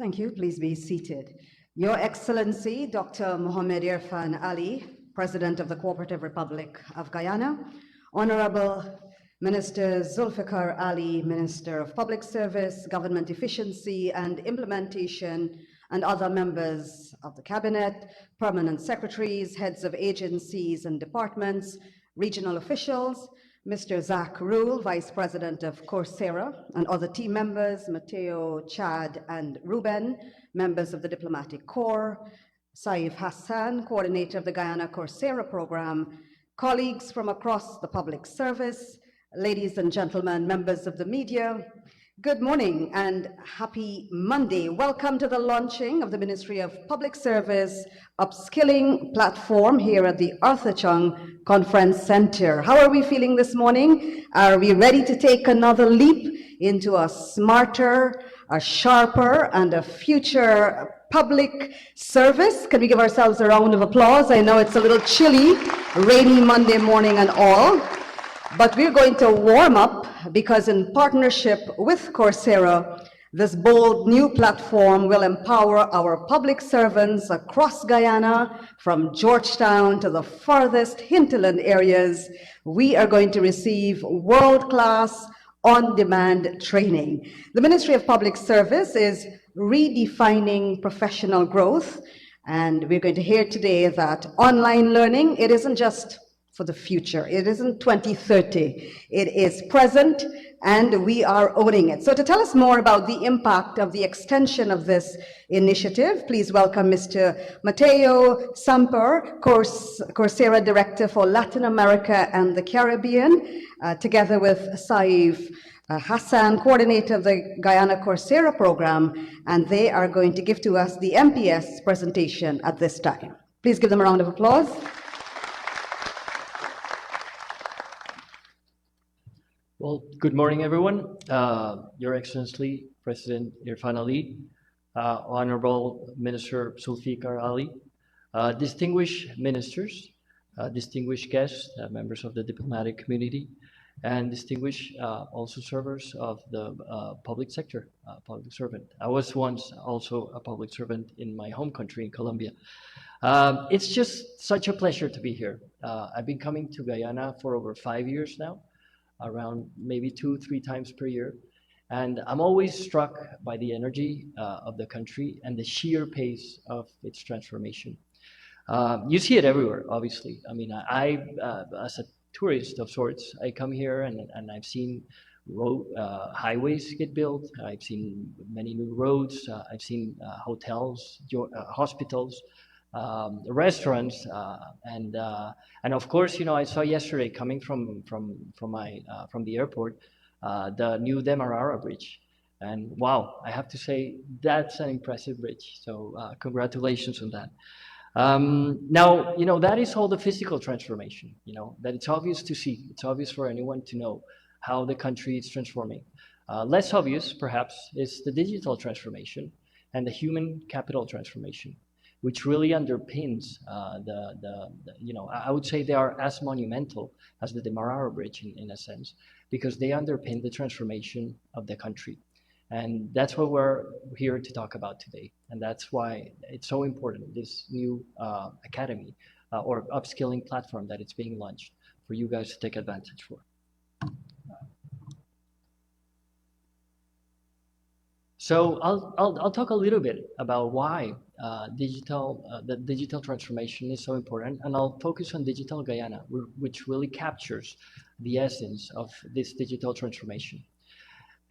Thank you. Please be seated. Your Excellency, Dr. Mohamed Irfan Ali, President of the Cooperative Republic of Guyana, Honorable Minister Zulfikar Ali, Minister of Public Service, Government Efficiency and Implementation, and other members of the Cabinet, permanent secretaries, heads of agencies and departments, regional officials, Mr. Zach Rule, Vice President of Coursera, and other team members, Mateo, Chad, and Ruben, members of the Diplomatic Corps, Saif Hassan, Coordinator of the Guyana Coursera Program, colleagues from across the public service, ladies and gentlemen, members of the media, good morning and happy Monday. Welcome to the launching of the Ministry of Public Service Upskilling platform here at the Arthur Chung Conference Center. How are we feeling this morning? Are we ready to take another leap into a smarter, a sharper, and a future public service? Can we give ourselves a round of applause? I know it's a little chilly, rainy Monday morning and all. But we're going to warm up because in partnership with Coursera, this bold new platform will empower our public servants across Guyana, from Georgetown to the farthest hinterland areas. We are going to receive world-class, on-demand training. The Ministry of Public Service is redefining professional growth, and we're going to hear today that online learning, it isn't just for the future. It isn't 2030. It is present, and we are owning it. So to tell us more about the impact of the extension of this initiative, please welcome Mr. Mateo Samper, Coursera Director for Latin America and the Caribbean, together with Saif Hassan, Coordinator of the Guyana Coursera Program, and they are going to give to us the MPS presentation at this time. Please give them a round of applause. Well, good morning, everyone. Your Excellency, President Irfan Ali, Honorable Minister Zulfikar Ali, distinguished ministers, distinguished guests, members of the diplomatic community, and distinguished also servers of the public sector, public servant. I was once also a public servant in my home country in Colombia. It's just such a pleasure to be here. I've been coming to Guyana for over 5 years now, around maybe 2-3 times per year. And I'm always struck by the energy of the country and the sheer pace of its transformation. You see it everywhere, obviously. I mean, as a tourist of sorts, I come here and I've seen highways get built. I've seen many new roads. I've seen hotels, hospitals, restaurants, and of course, you know, I saw yesterday coming from the airport the new Demerara Bridge, and wow, I have to say that's an impressive bridge. So congratulations on that. Now, you know, that is all the physical transformation. You know, that it's obvious to see. It's obvious for anyone to know how the country is transforming. Less obvious, perhaps, is the digital transformation and the human capital transformation, which really underpins you know, I would say they are as monumental as the Demerara Bridge in a sense, because they underpin the transformation of the country. And that's what we're here to talk about today. And that's why it's so important, this new academy or upskilling platform that it's being launched for you guys to take advantage for. So I'll talk a little bit about why the digital transformation is so important, and I'll focus on Digital Guyana, which really captures the essence of this digital transformation.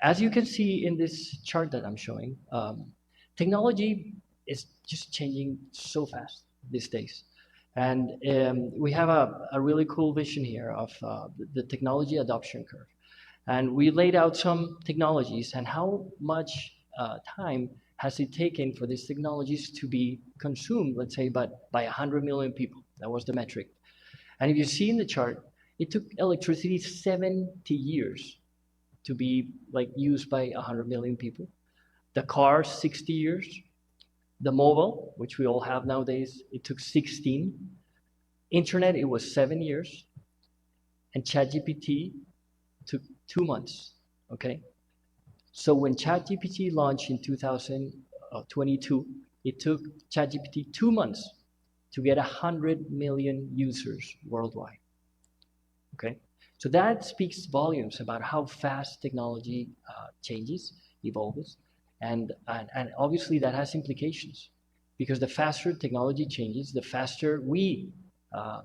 As you can see in this chart that I'm showing, technology is just changing so fast these days. And we have a really cool vision here of the technology adoption curve. And we laid out some technologies and how much time has it taken for these technologies to be consumed, let's say, by 100 million people. That was the metric. And if you see in the chart, it took electricity 70 years to be used by 100 million people. The car, 60 years. The mobile, which we all have nowadays, it took 16. Internet, it was 7 years. And ChatGPT took 2 months, okay? So when ChatGPT launched in 22, it took ChatGPT 2 months to get 100 million users worldwide. Okay, so that speaks volumes about how fast technology changes, evolves, and obviously that has implications, because the faster technology changes, the faster we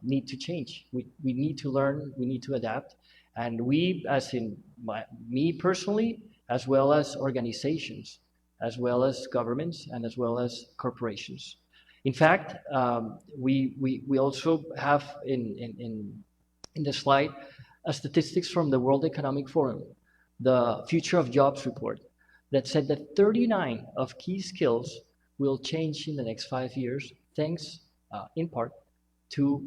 need to change. We need to learn, we need to adapt, and we, as in me personally, as well as organizations, as well as governments, and as well as corporations. In fact, we also have in the slide statistics from the World Economic Forum, the Future of Jobs report, that said that 39 of key skills will change in the next 5 years, thanks in part to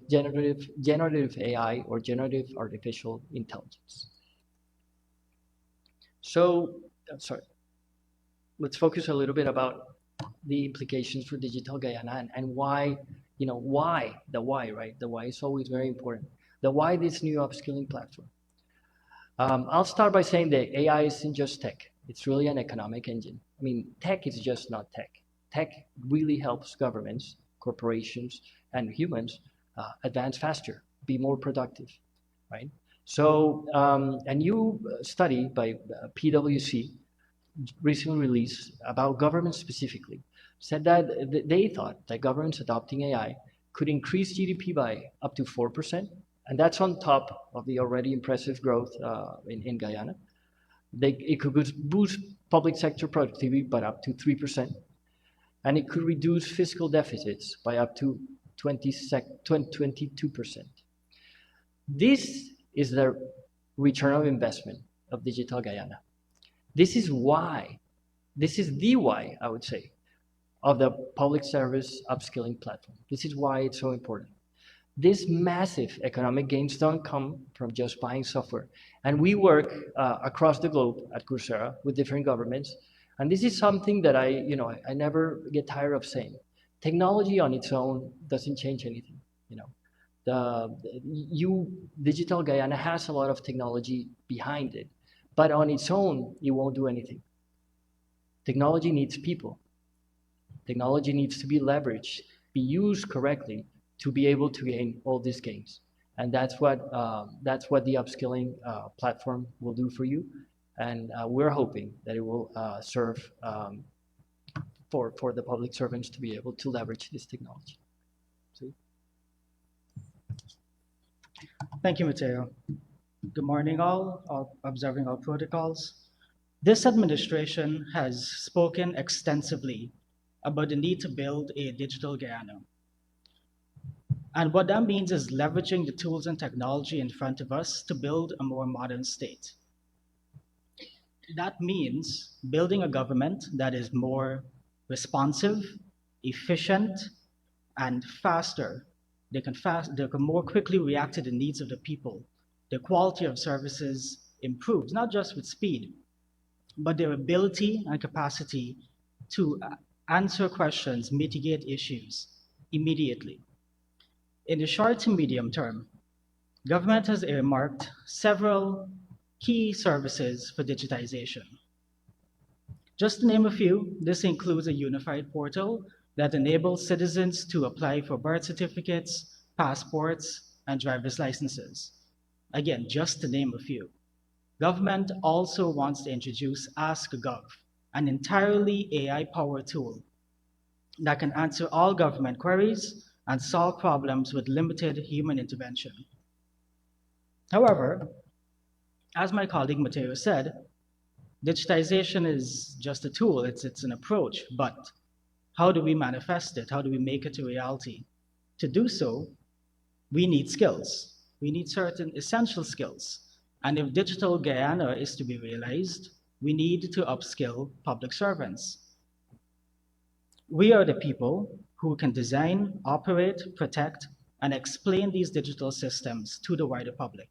generative AI or generative artificial intelligence. So, sorry, let's focus a little bit about the implications for Digital Guyana and why, the why, right? The why is always very important. The why this new upskilling platform. I'll start by saying that AI isn't just tech. It's really an economic engine. I mean, tech is just not tech. Tech really helps governments, corporations, and humans advance faster, be more productive, right? So a new study by PwC, recently released about governments specifically, said that they thought that governments adopting AI could increase GDP by up to 4%, and that's on top of the already impressive growth in Guyana. It could boost public sector productivity by up to 3%, and it could reduce fiscal deficits by up to 22%. This is the return of investment of Digital Guyana. This is the why, I would say, of the public service upskilling platform. This is why it's so important. These massive economic gains don't come from just buying software. And we work across the globe at Coursera with different governments. And this is something that I never get tired of saying. Technology on its own doesn't change anything. Digital Guyana has a lot of technology behind it, but on its own, it won't do anything. Technology needs people. Technology needs to be leveraged, be used correctly to be able to gain all these gains. And that's what the upskilling platform will do for you. And we're hoping that it will serve for the public servants to be able to leverage this technology. See? Thank you, Mateo. Good morning, all observing all protocols. This administration has spoken extensively about the need to build a digital Guyana. And what that means is leveraging the tools and technology in front of us to build a more modern state. That means building a government that is more responsive, efficient, and faster. They can more quickly react to the needs of the people. The quality of services improves, not just with speed, but their ability and capacity to answer questions, mitigate issues immediately. In the short to medium term, government has earmarked several key services for digitization. Just to name a few, this includes a unified portal that enables citizens to apply for birth certificates, passports, and driver's licenses. Again, just to name a few. Government also wants to introduce AskGov, an entirely AI-powered tool that can answer all government queries and solve problems with limited human intervention. However, as my colleague Mateo said, digitization is just a tool, it's an approach, but how do we manifest it? How do we make it a reality? To do so, we need skills. We need certain essential skills. And if Digital Guyana is to be realized, we need to upskill public servants. We are the people who can design, operate, protect, and explain these digital systems to the wider public.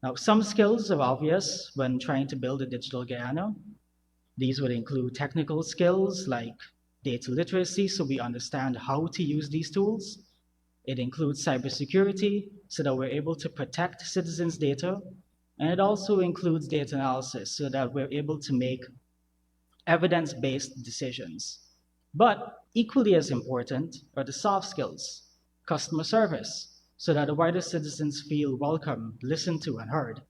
Now, some skills are obvious when trying to build a Digital Guyana. These would include technical skills like data literacy, so we understand how to use these tools. It includes cybersecurity, so that we're able to protect citizens' data. And it also includes data analysis, so that we're able to make evidence-based decisions. But equally as important are the soft skills, customer service, so that the wider citizens feel welcome, listened to, and heard.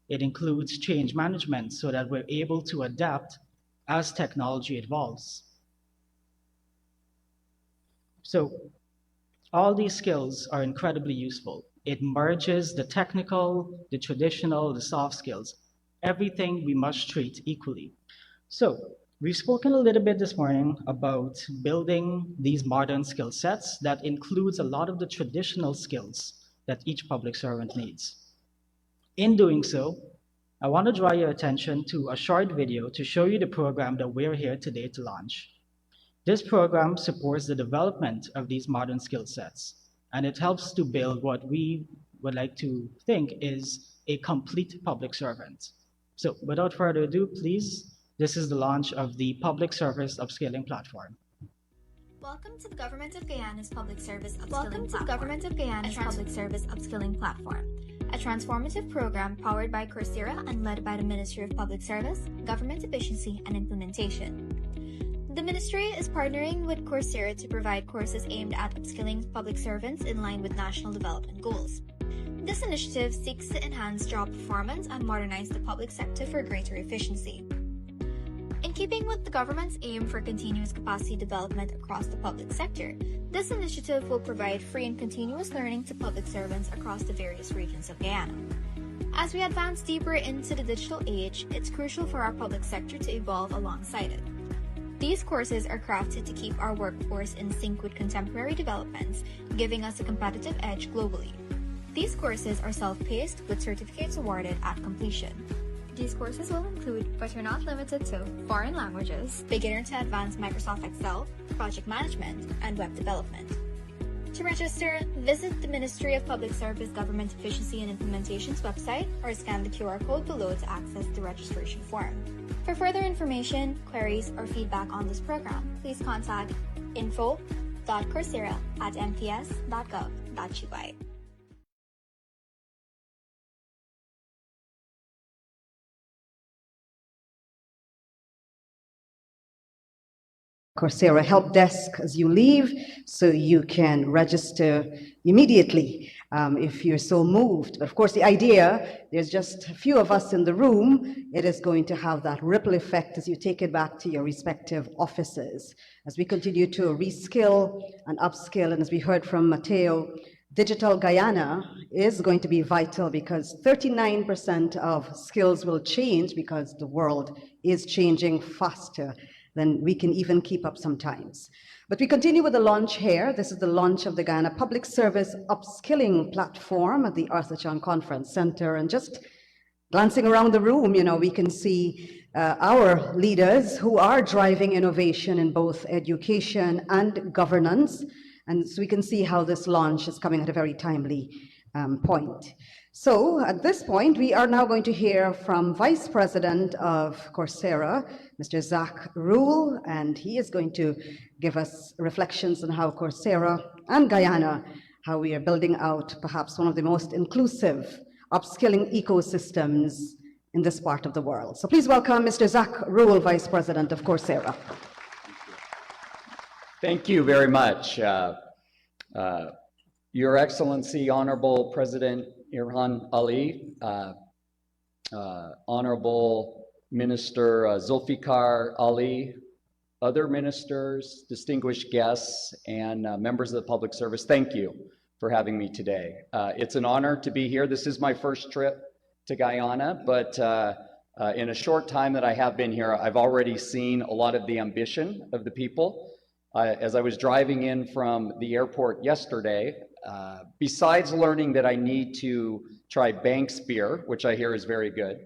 It includes change management so that we're able to adapt as technology evolves. So all these skills are incredibly useful. It merges the technical, the traditional, the soft skills, everything we must treat equally. So we've spoken a little bit this morning about building these modern skill sets that includes a lot of the traditional skills that each public servant needs. In doing so, I want to draw your attention to a short video to show you the program that we're here today to launch. This program supports the development of these modern skill sets, and it helps to build what we would like to think is a complete public servant. So without further ado, please, this is the launch of the Public Service Upskilling Platform. Welcome to the Government of Guyana's Public Service Upskilling Platform, a transformative program powered by Coursera and led by the Ministry of Public Service, Government Efficiency, and Implementation. The Ministry is partnering with Coursera to provide courses aimed at upskilling public servants in line with national development goals. This initiative seeks to enhance job performance and modernize the public sector for greater efficiency. In keeping with the government's aim for continuous capacity development across the public sector, this initiative will provide free and continuous learning to public servants across the various regions of Guyana. As we advance deeper into the digital age, it's crucial for our public sector to evolve alongside it. These courses are crafted to keep our workforce in sync with contemporary developments, giving us a competitive edge globally. These courses are self-paced with certificates awarded at completion. These courses will include, but are not limited to, foreign languages, beginner to advanced Microsoft Excel, project management, and web development. To register, visit the Ministry of Public Service Government Efficiency and Implementation's website or scan the QR code below to access the registration form. For further information, queries, or feedback on this program, please contact info.coursera@mps.gov.gy. Coursera help desk as you leave, so you can register immediately if you're so moved. But of course, the idea, there's just a few of us in the room, it is going to have that ripple effect as you take it back to your respective offices. As we continue to reskill and upskill, and as we heard from Mateo, Digital Guyana is going to be vital because 39% of skills will change because the world is changing faster than we can even keep up sometimes. But we continue with the launch here. This is the launch of the Guyana Public Service Upskilling Platform at the Arthur Chan Conference Center. And just glancing around the room, we can see our leaders who are driving innovation in both education and governance. And so we can see how this launch is coming at a very timely point. So at this point, we are now going to hear from Vice President of Coursera, Mr. Zach Rule, and he is going to give us reflections on how Coursera and Guyana, how we are building out perhaps one of the most inclusive upskilling ecosystems in this part of the world. So please welcome Mr. Zach Rule, Vice President of Coursera. Thank you very much. Your Excellency, Honorable President Irhan Ali, Honorable Minister Zulfikar Ali, other ministers, distinguished guests, and members of the public service, thank you for having me today. It's an honor to be here. This is my first trip to Guyana, but in a short time that I have been here, I've already seen a lot of the ambition of the people. As I was driving in from the airport yesterday, besides learning that I need to try Banks beer, which I hear is very good,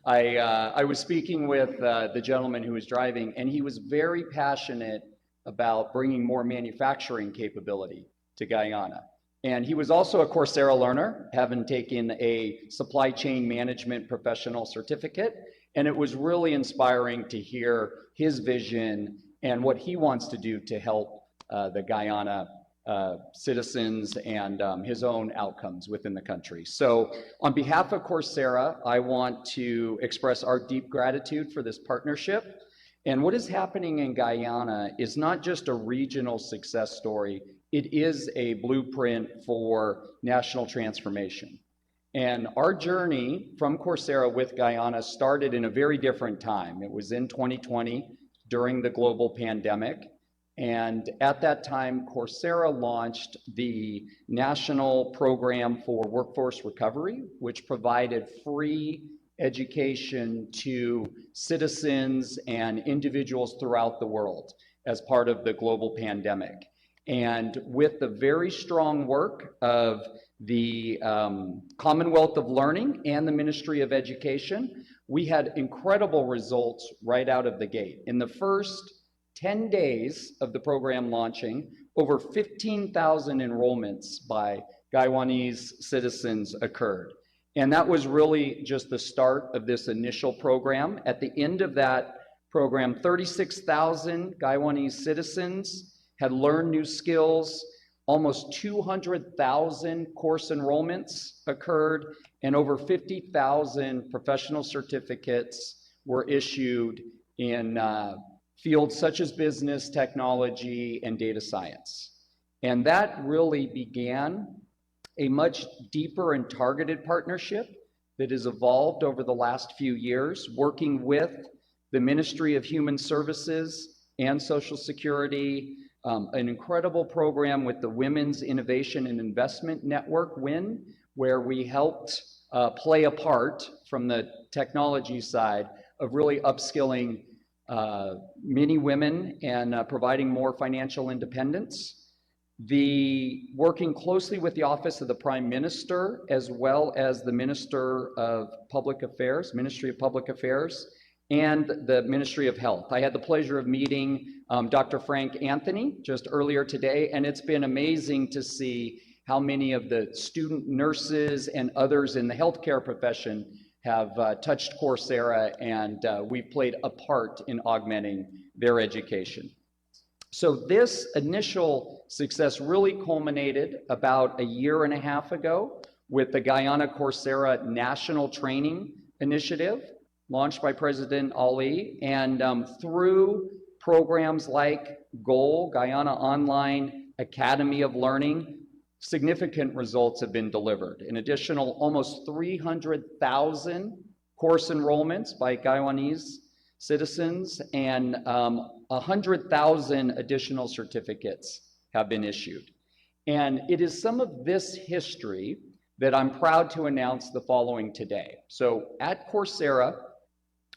I was speaking with the gentleman who was driving, and he was very passionate about bringing more manufacturing capability to Guyana. And he was also a Coursera learner, having taken a supply chain management professional certificate, and it was really inspiring to hear his vision and what he wants to do to help the Guyana citizens and his own outcomes within the country. So on behalf of Coursera, I want to express our deep gratitude for this partnership And what is happening in Guyana is not just a regional success story, it is a blueprint for national transformation. And our journey from Coursera with Guyana started in a very different time. It was in 2020 during the global pandemic. And at that time, Coursera launched the National Program for Workforce Recovery, which provided free education to citizens and individuals throughout the world as part of the global pandemic. And with the very strong work of the Commonwealth of Learning and the Ministry of Education, we had incredible results right out of the gate. In the first 10 days of the program launching, over 15,000 enrollments by Guyanese citizens occurred. And that was really just the start of this initial program. At the end of that program, 36,000 Guyanese citizens had learned new skills, almost 200,000 course enrollments occurred, and over 50,000 professional certificates were issued in fields such as business, technology, and data science. And that really began a much deeper and targeted partnership that has evolved over the last few years, working with the Ministry of Human Services and Social Security, an incredible program with the Women's Innovation and Investment Network, WIN, where we helped play a part from the technology side of really upskilling many women and providing more financial independence. The working closely with the Office of the Prime Minister, as well as the Minister of Public Affairs, Ministry of Public Affairs, and the Ministry of Health. I had the pleasure of meeting Dr. Frank Anthony just earlier today, and it's been amazing to see how many of the student nurses and others in the healthcare profession have touched Coursera, and we've played a part in augmenting their education. So this initial success really culminated about a year and a half ago with the Guyana Coursera National Training Initiative, launched by President Ali, and through programs like GOAL, Guyana Online Academy of Learning, significant results have been delivered. An additional almost 300,000 course enrollments by Guyanese citizens, and 100,000 additional certificates have been issued. And it is some of this history that I'm proud to announce the following today. So at Coursera,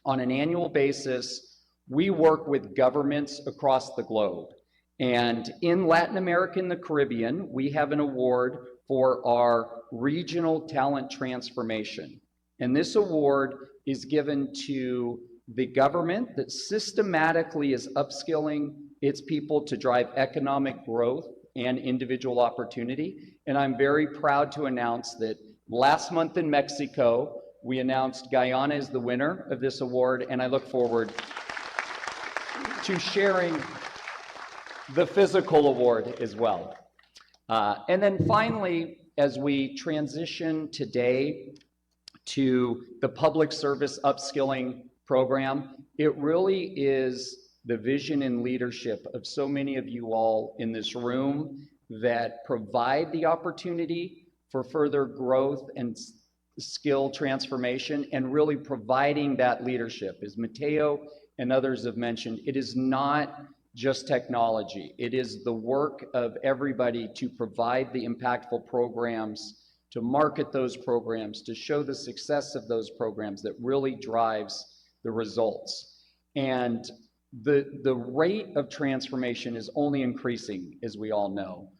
on an annual basis, we work with governments across the globe. And in Latin America and the Caribbean, we have an award for our regional talent transformation. And this award is given to the government that systematically is upskilling its people to drive economic growth and individual opportunity. And I'm very proud to announce that last month in Mexico, we announced Guyana is the winner of this award, and I look forward to sharing the physical award as well. And then finally, as we transition today to the public service upskilling program, it really is the vision and leadership of so many of you all in this room that provide the opportunity for further growth and skill transformation, and really providing that leadership. As Mateo and others have mentioned, it is not just technology. It is the work of everybody to provide the impactful programs, to market those programs, to show the success of those programs that really drives the results. And the rate of transformation is only increasing, as we all know.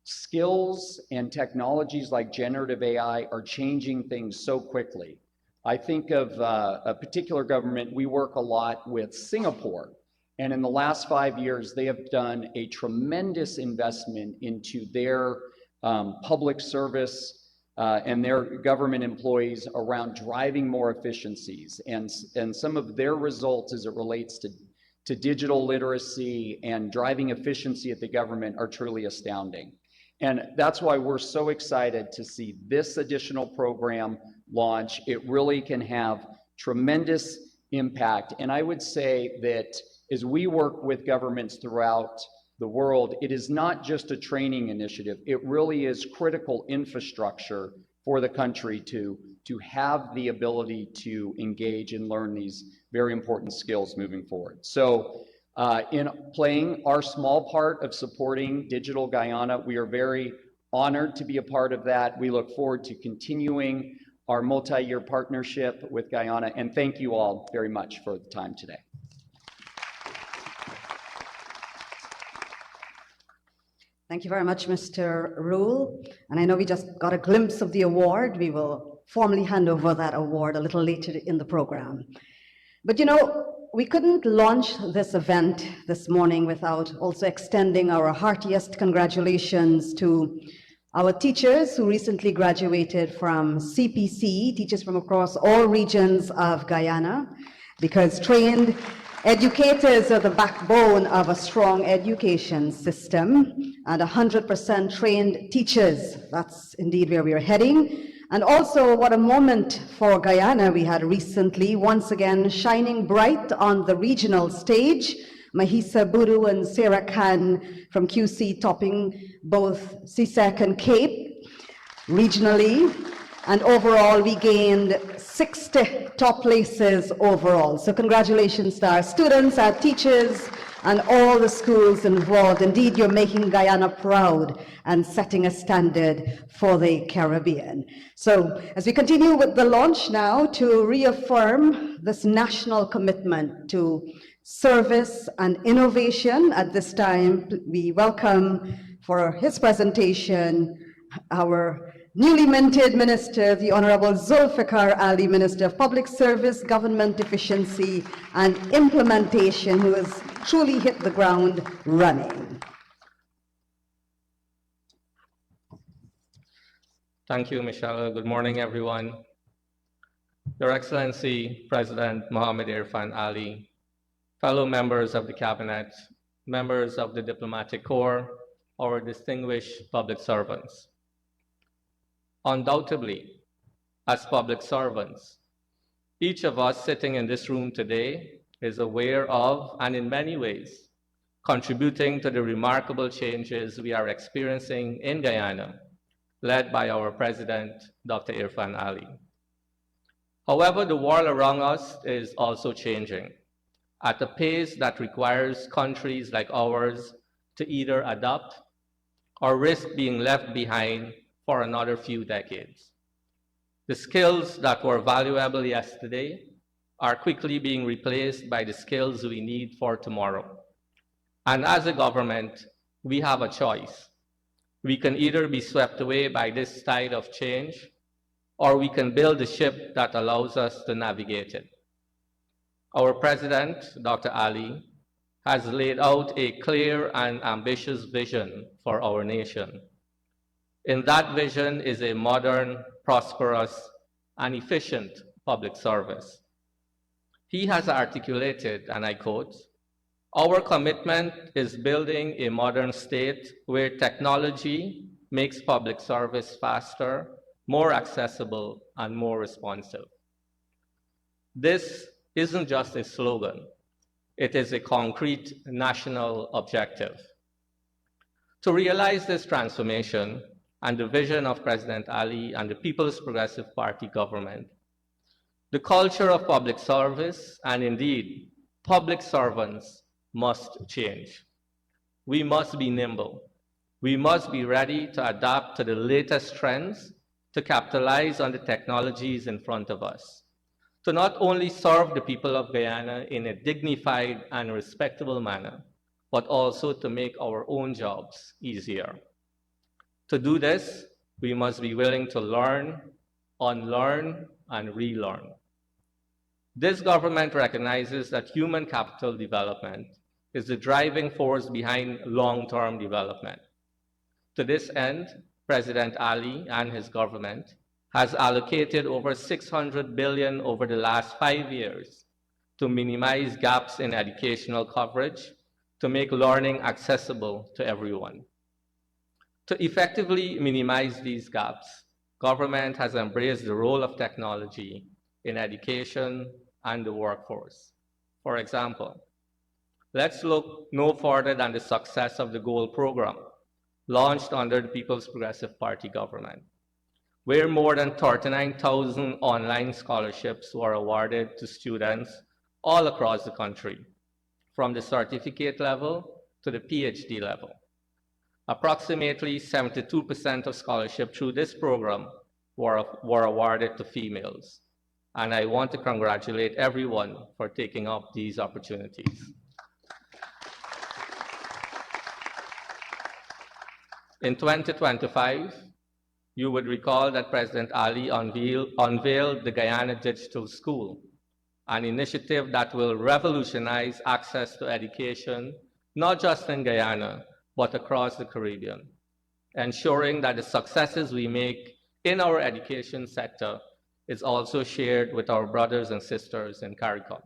Skills and technologies like generative AI are changing things so quickly. I think of a particular government, we work a lot with Singapore. And in the last 5 years, they have done a tremendous investment into their public service and their government employees around driving more efficiencies. And some of their results as it relates to digital literacy and driving efficiency at the government are truly astounding. And that's why we're so excited to see this additional program launch. It really can have tremendous impact. And I would say that as we work with governments throughout the world, it is not just a training initiative. It really is critical infrastructure for the country to have the ability to engage and learn these very important skills moving forward. So in playing our small part of supporting Digital Guyana, we are very honored to be a part of that. We look forward to continuing our multi-year partnership with Guyana, and thank you all very much for the time today. Thank you very much, Mr. Rule. And I know we just got a glimpse of the award. We will formally hand over that award a little later in the program. But you know, we couldn't launch this event this morning without also extending our heartiest congratulations to our teachers who recently graduated from CPC, teachers from across all regions of Guyana, because trained educators are the backbone of a strong education system, and 100% trained teachers, that's indeed where we are heading. And also, what a moment for Guyana we had recently, once again shining bright on the regional stage. Mahisa Buru and Sarah Khan from QC topping both CSEC and CAPE regionally. And overall, we gained 60 top places overall. So congratulations to our students, our teachers, and all the schools involved. Indeed, you're making Guyana proud and setting a standard for the Caribbean. So as we continue with the launch now, to reaffirm this national commitment to service and innovation, at this time, we welcome for his presentation our newly minted Minister, the Honorable Zulfikar Ali, Minister of Public Service, Government Efficiency and Implementation, who has truly hit the ground running. Thank you, Michelle. Good morning, everyone. Your Excellency, President Mohammed Irfan Ali, fellow members of the Cabinet, members of the Diplomatic Corps, our distinguished public servants. Undoubtedly, as public servants, each of us sitting in this room today is aware of, and in many ways, contributing to the remarkable changes we are experiencing in Guyana, led by our President, Dr. Irfan Ali. However, the world around us is also changing at a pace that requires countries like ours to either adapt or risk being left behind for another few decades. The skills that were valuable yesterday are quickly being replaced by the skills we need for tomorrow. And as a government, we have a choice. We can either be swept away by this tide of change, or we can build a ship that allows us to navigate it. Our President, Dr. Ali, has laid out a clear and ambitious vision for our nation. In that vision is a modern, prosperous, and efficient public service. He has articulated, and I quote, "Our commitment is building a modern state where technology makes public service faster, more accessible, and more responsive." This isn't just a slogan. It is a concrete national objective. To realize this transformation and the vision of President Ali and the People's Progressive Party government, the culture of public service, and indeed, public servants must change. We must be nimble. We must be ready to adapt to the latest trends, to capitalize on the technologies in front of us, to not only serve the people of Guyana in a dignified and respectable manner, but also to make our own jobs easier. To do this, we must be willing to learn, unlearn, and relearn. This government recognizes that human capital development is the driving force behind long-term development. To this end, President Ali and his government has allocated over $600 billion over the last 5 years to minimize gaps in educational coverage, to make learning accessible to everyone. To effectively minimize these gaps, government has embraced the role of technology in education and the workforce. For example, let's look no further than the success of the GOAL program, launched under the People's Progressive Party government, where more than 39,000 online scholarships were awarded to students all across the country, from the certificate level to the PhD level. Approximately 72% of scholarships through this program were awarded to females, and I want to congratulate everyone for taking up these opportunities. In 2025, you would recall that President Ali unveiled the Guyana Digital School, an initiative that will revolutionize access to education, not just in Guyana, but across the Caribbean, ensuring that the successes we make in our education sector is also shared with our brothers and sisters in CARICOM.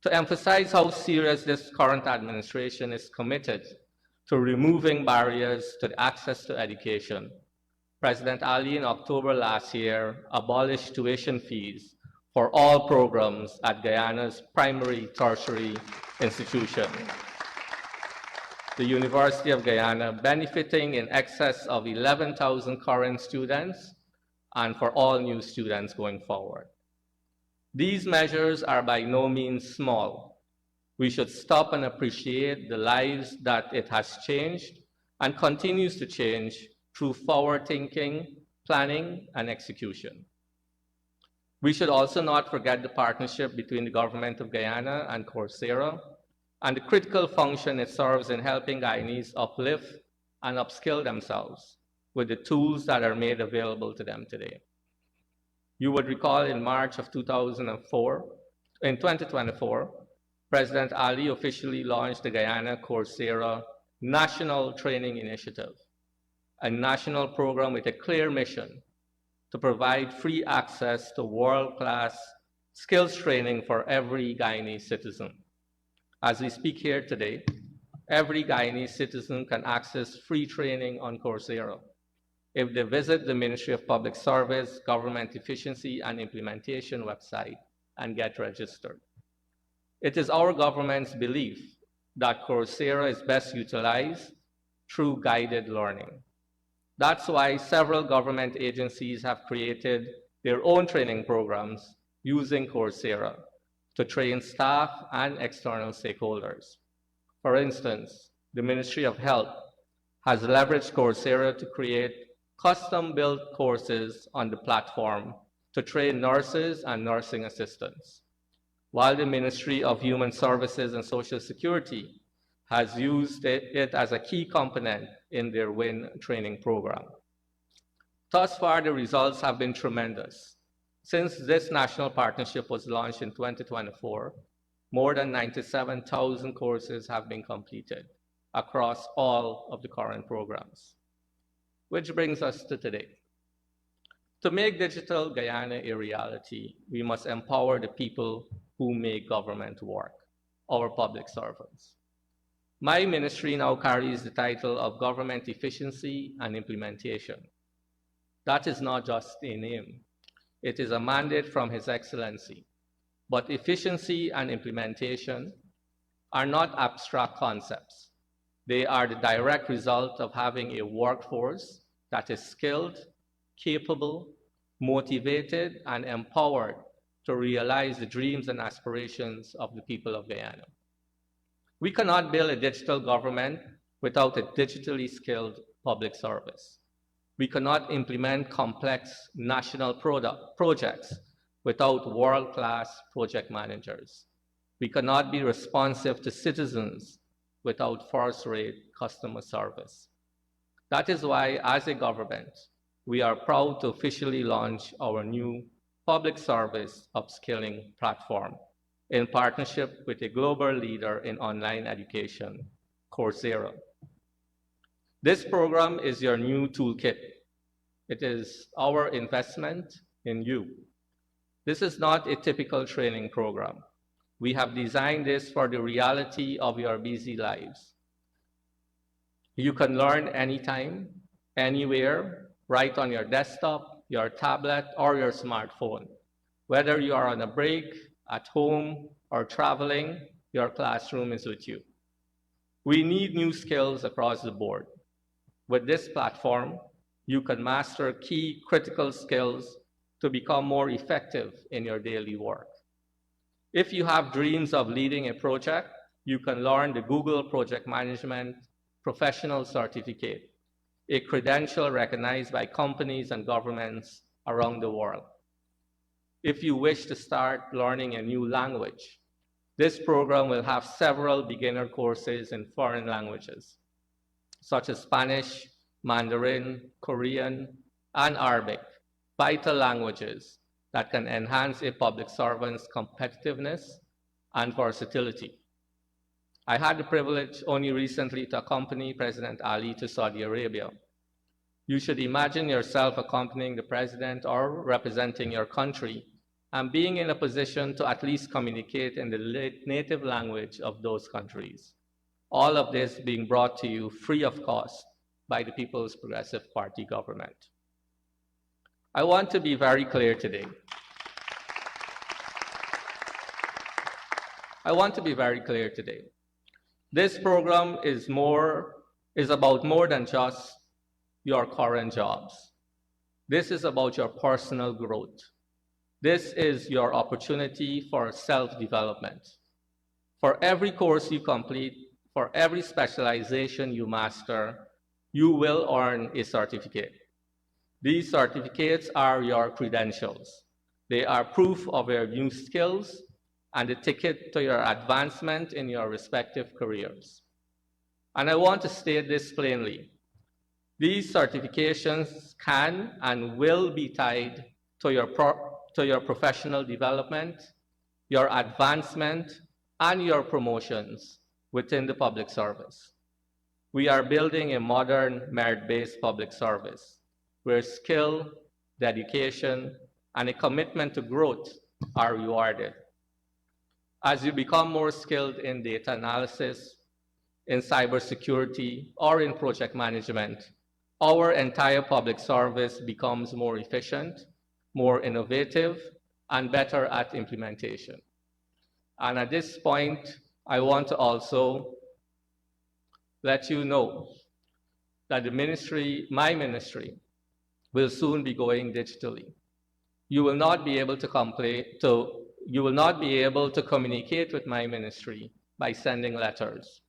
To emphasize how serious this current administration is committed to removing barriers to the access to education, President Ali in October last year abolished tuition fees for all programs at Guyana's primary tertiary institution, the University of Guyana, benefiting in excess of 11,000 current students and for all new students going forward. These measures are by no means small. We should stop and appreciate the lives that it has changed and continues to change through forward-thinking, planning, and execution. We should also not forget the partnership between the government of Guyana and Coursera, and the critical function it serves in helping Guyanese uplift and upskill themselves with the tools that are made available to them today. You would recall in March of 2024, President Ali officially launched the Guyana Coursera National Training Initiative, a national program with a clear mission to provide free access to world-class skills training for every Guyanese citizen. As we speak here today, every Guyanese citizen can access free training on Coursera if they visit the Ministry of Public Service, Government Efficiency and Implementation website and get registered. It is our government's belief that Coursera is best utilized through guided learning. That's why several government agencies have created their own training programs using Coursera to train staff and external stakeholders. For instance, the Ministry of Health has leveraged Coursera to create custom-built courses on the platform to train nurses and nursing assistants, while the Ministry of Human Services and Social Security has used it as a key component in their WIN training program. Thus far, the results have been tremendous. Since this national partnership was launched in 2024, more than 97,000 courses have been completed across all of the current programs. Which brings us to today. To make digital Guyana a reality, we must empower the people who make government work, our public servants. My ministry now carries the title of Government Efficiency and Implementation. That is not just a name. It is a mandate from His Excellency. But efficiency and implementation are not abstract concepts. They are the direct result of having a workforce that is skilled, capable, motivated, and empowered to realize the dreams and aspirations of the people of Guyana. We cannot build a digital government without a digitally skilled public service. We cannot implement complex national projects without world-class project managers. We cannot be responsive to citizens without first-rate customer service. That is why, as a government, we are proud to officially launch our new public service upskilling platform in partnership with a global leader in online education, Coursera. This program is your new toolkit. It is our investment in you. This is not a typical training program. We have designed this for the reality of your busy lives. You can learn anytime, anywhere, right on your desktop, your tablet, or your smartphone, whether you are on a break, at home, or traveling, your classroom is with you. We need new skills across the board. With this platform, you can master key critical skills to become more effective in your daily work. If you have dreams of leading a project, you can learn the Google Project Management Professional Certificate, a credential recognized by companies and governments around the world. If you wish to start learning a new language, this program will have several beginner courses in foreign languages, such as Spanish, Mandarin, Korean, and Arabic, vital languages that can enhance a public servant's competitiveness and versatility. I had the privilege only recently to accompany President Ali to Saudi Arabia. You should imagine yourself accompanying the president or representing your country and being in a position to at least communicate in the native language of those countries. All of this being brought to you free of cost by the People's Progressive Party government. I want to be very clear today. This program is about more than just your current jobs. This is about your personal growth. This is your opportunity for self-development. For every course you complete, for every specialization you master, you will earn a certificate. These certificates are your credentials. They are proof of your new skills and a ticket to your advancement in your respective careers. And I want to state this plainly. These certifications can and will be tied to your professional development, your advancement, and your promotions within the public service. We are building a modern merit-based public service where skill, dedication, and a commitment to growth are rewarded. As you become more skilled in data analysis, in cybersecurity, or in project management, our entire public service becomes more efficient, more innovative, and better at implementation. And at this point, I want to also let you know that the ministry, my ministry, will soon be going digitally. You will not be able to communicate with my ministry by sending letters.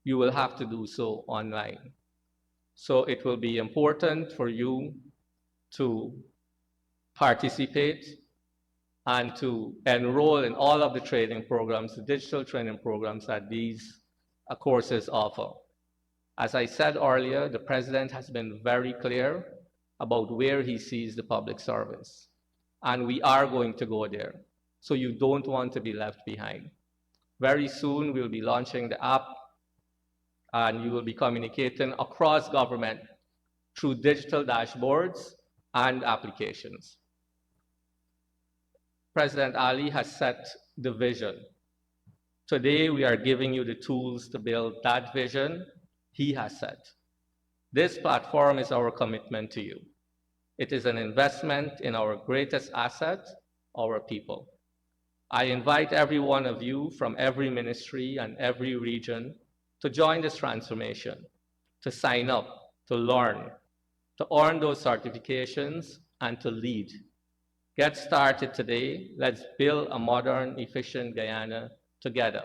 You will have to do so online. So it will be important for you to participate and to enroll in all of the training programs, the digital training programs that these courses offer. As I said earlier, the president has been very clear about where he sees the public service. And we are going to go there. So you don't want to be left behind. Very soon, we'll be launching the app, and you will be communicating across government through digital dashboards and applications. President Ali has set the vision. Today, we are giving you the tools to build that vision he has set. This platform is our commitment to you. It is an investment in our greatest asset, our people. I invite every one of you from every ministry and every region to join this transformation, to sign up, to learn, to earn those certifications, and to lead. Get started today. Let's build a modern, efficient Guyana together.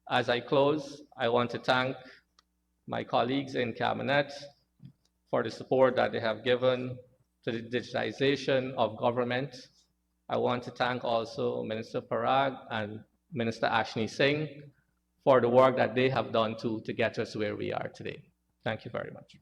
As I close, I want to thank my colleagues in Cabinet for the support that they have given to the digitization of government. I want to thank also Minister Parag and Minister Ashni Singh for the work that they have done to get us where we are today. Thank you very much.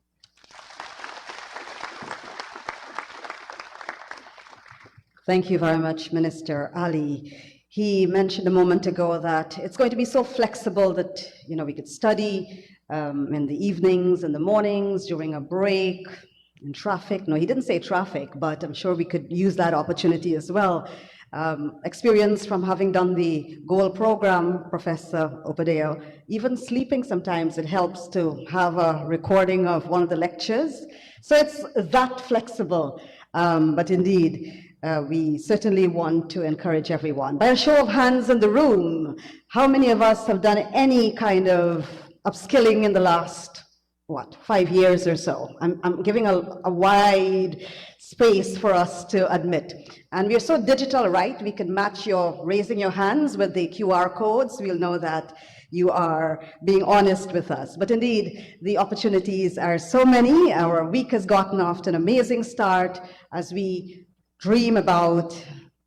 Thank you very much, Minister Ali. He mentioned a moment ago that it's going to be so flexible that we could study in the evenings, in the mornings, during a break, in traffic. No, he didn't say traffic, but I'm sure we could use that opportunity as well. Experience from having done the GOAL program, Professor Opadeo, even sleeping sometimes, it helps to have a recording of one of the lectures. So it's that flexible. But indeed, we certainly want to encourage everyone. By a show of hands in the room, how many of us have done any kind of upskilling in the last, 5 years or so? I'm giving a wide space for us to admit. And we're so digital, right? We can match your raising your hands with the QR codes. We'll know that you are being honest with us. But indeed, the opportunities are so many. Our week has gotten off to an amazing start as we dream about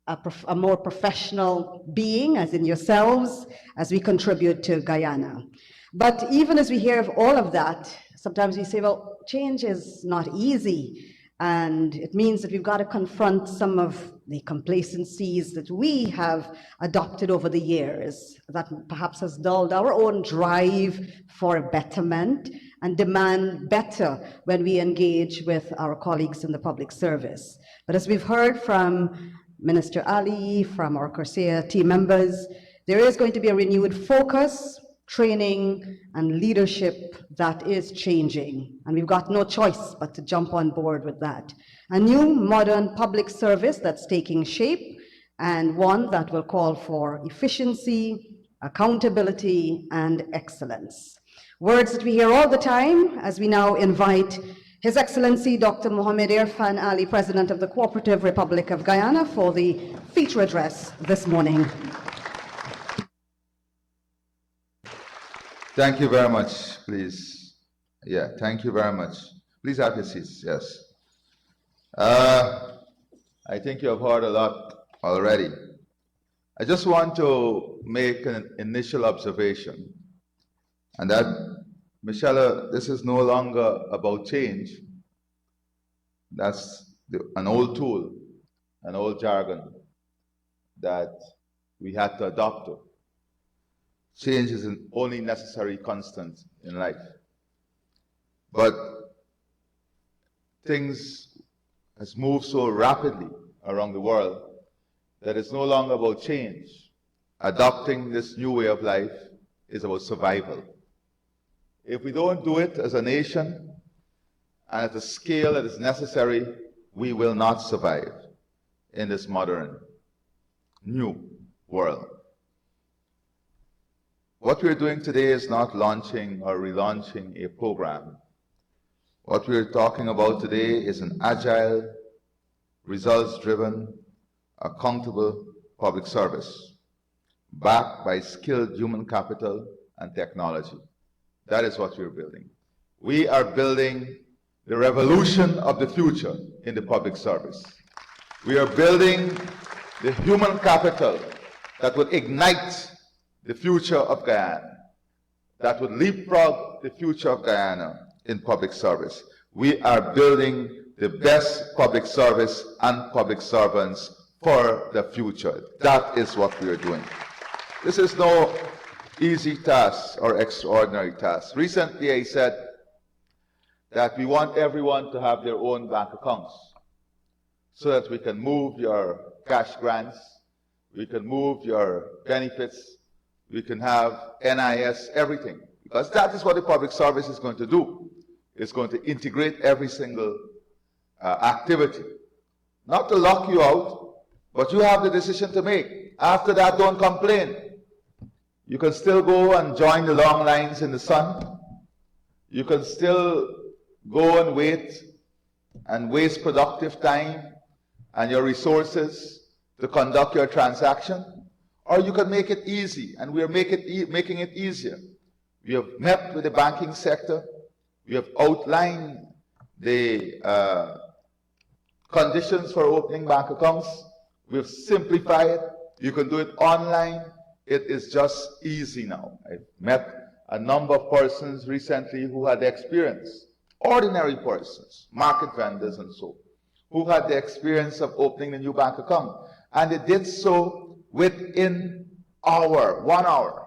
a more professional being, as in yourselves, as we contribute to Guyana. But even as we hear of all of that, sometimes we say, well, change is not easy. And it means that we've got to confront some of the complacencies that we have adopted over the years that perhaps has dulled our own drive for betterment and demand better when we engage with our colleagues in the public service. But as we've heard from Minister Ali, from our CORSIA team members, there is going to be a renewed focus, training, and leadership that is changing. And we've got no choice but to jump on board with that. A new modern public service that's taking shape, and one that will call for efficiency, accountability, and excellence. Words that we hear all the time as we now invite His Excellency Dr. Mohamed Irfan Ali, President of the Cooperative Republic of Guyana, for the feature address this morning. Thank you very much, please. Yeah, thank you very much. Please have your seats, yes. I think you have heard a lot already. I just want to make an initial observation, and that, Michelle, this is no longer about change. That's an old tool, an old jargon that we had to adopt to. Change is an only necessary constant in life. But things has moved so rapidly around the world that it's no longer about change. Adopting this new way of life is about survival. If we don't do it as a nation and at the scale that is necessary, we will not survive in this modern, new world. What we're doing today is not launching or relaunching a program. What we're talking about today is an agile, results-driven, accountable public service, backed by skilled human capital and technology. That is what we're building. We are building the revolution of the future in the public service. We are building the human capital that will ignite the future of Guyana, that would leapfrog the future of Guyana in public service. We are building the best public service and public servants for the future. That is what we are doing. This is no easy task or extraordinary task. Recently I said that we want everyone to have their own bank accounts so that we can move your cash grants, we can move your benefits, we can have NIS, everything. Because that is what the public service is going to do. It's going to integrate every single activity. Not to lock you out, but you have the decision to make. After that, don't complain. You can still go and join the long lines in the sun. You can still go and wait and waste productive time and your resources to conduct your transaction. Or you can make it easy, and we are making it easier. We have met with the banking sector. We have outlined the conditions for opening bank accounts. We have simplified it. You can do it online. It is just easy now. I've met a number of persons recently who had the experience, ordinary persons, market vendors and so, who had the experience of opening a new bank account. And they did so within 1 hour,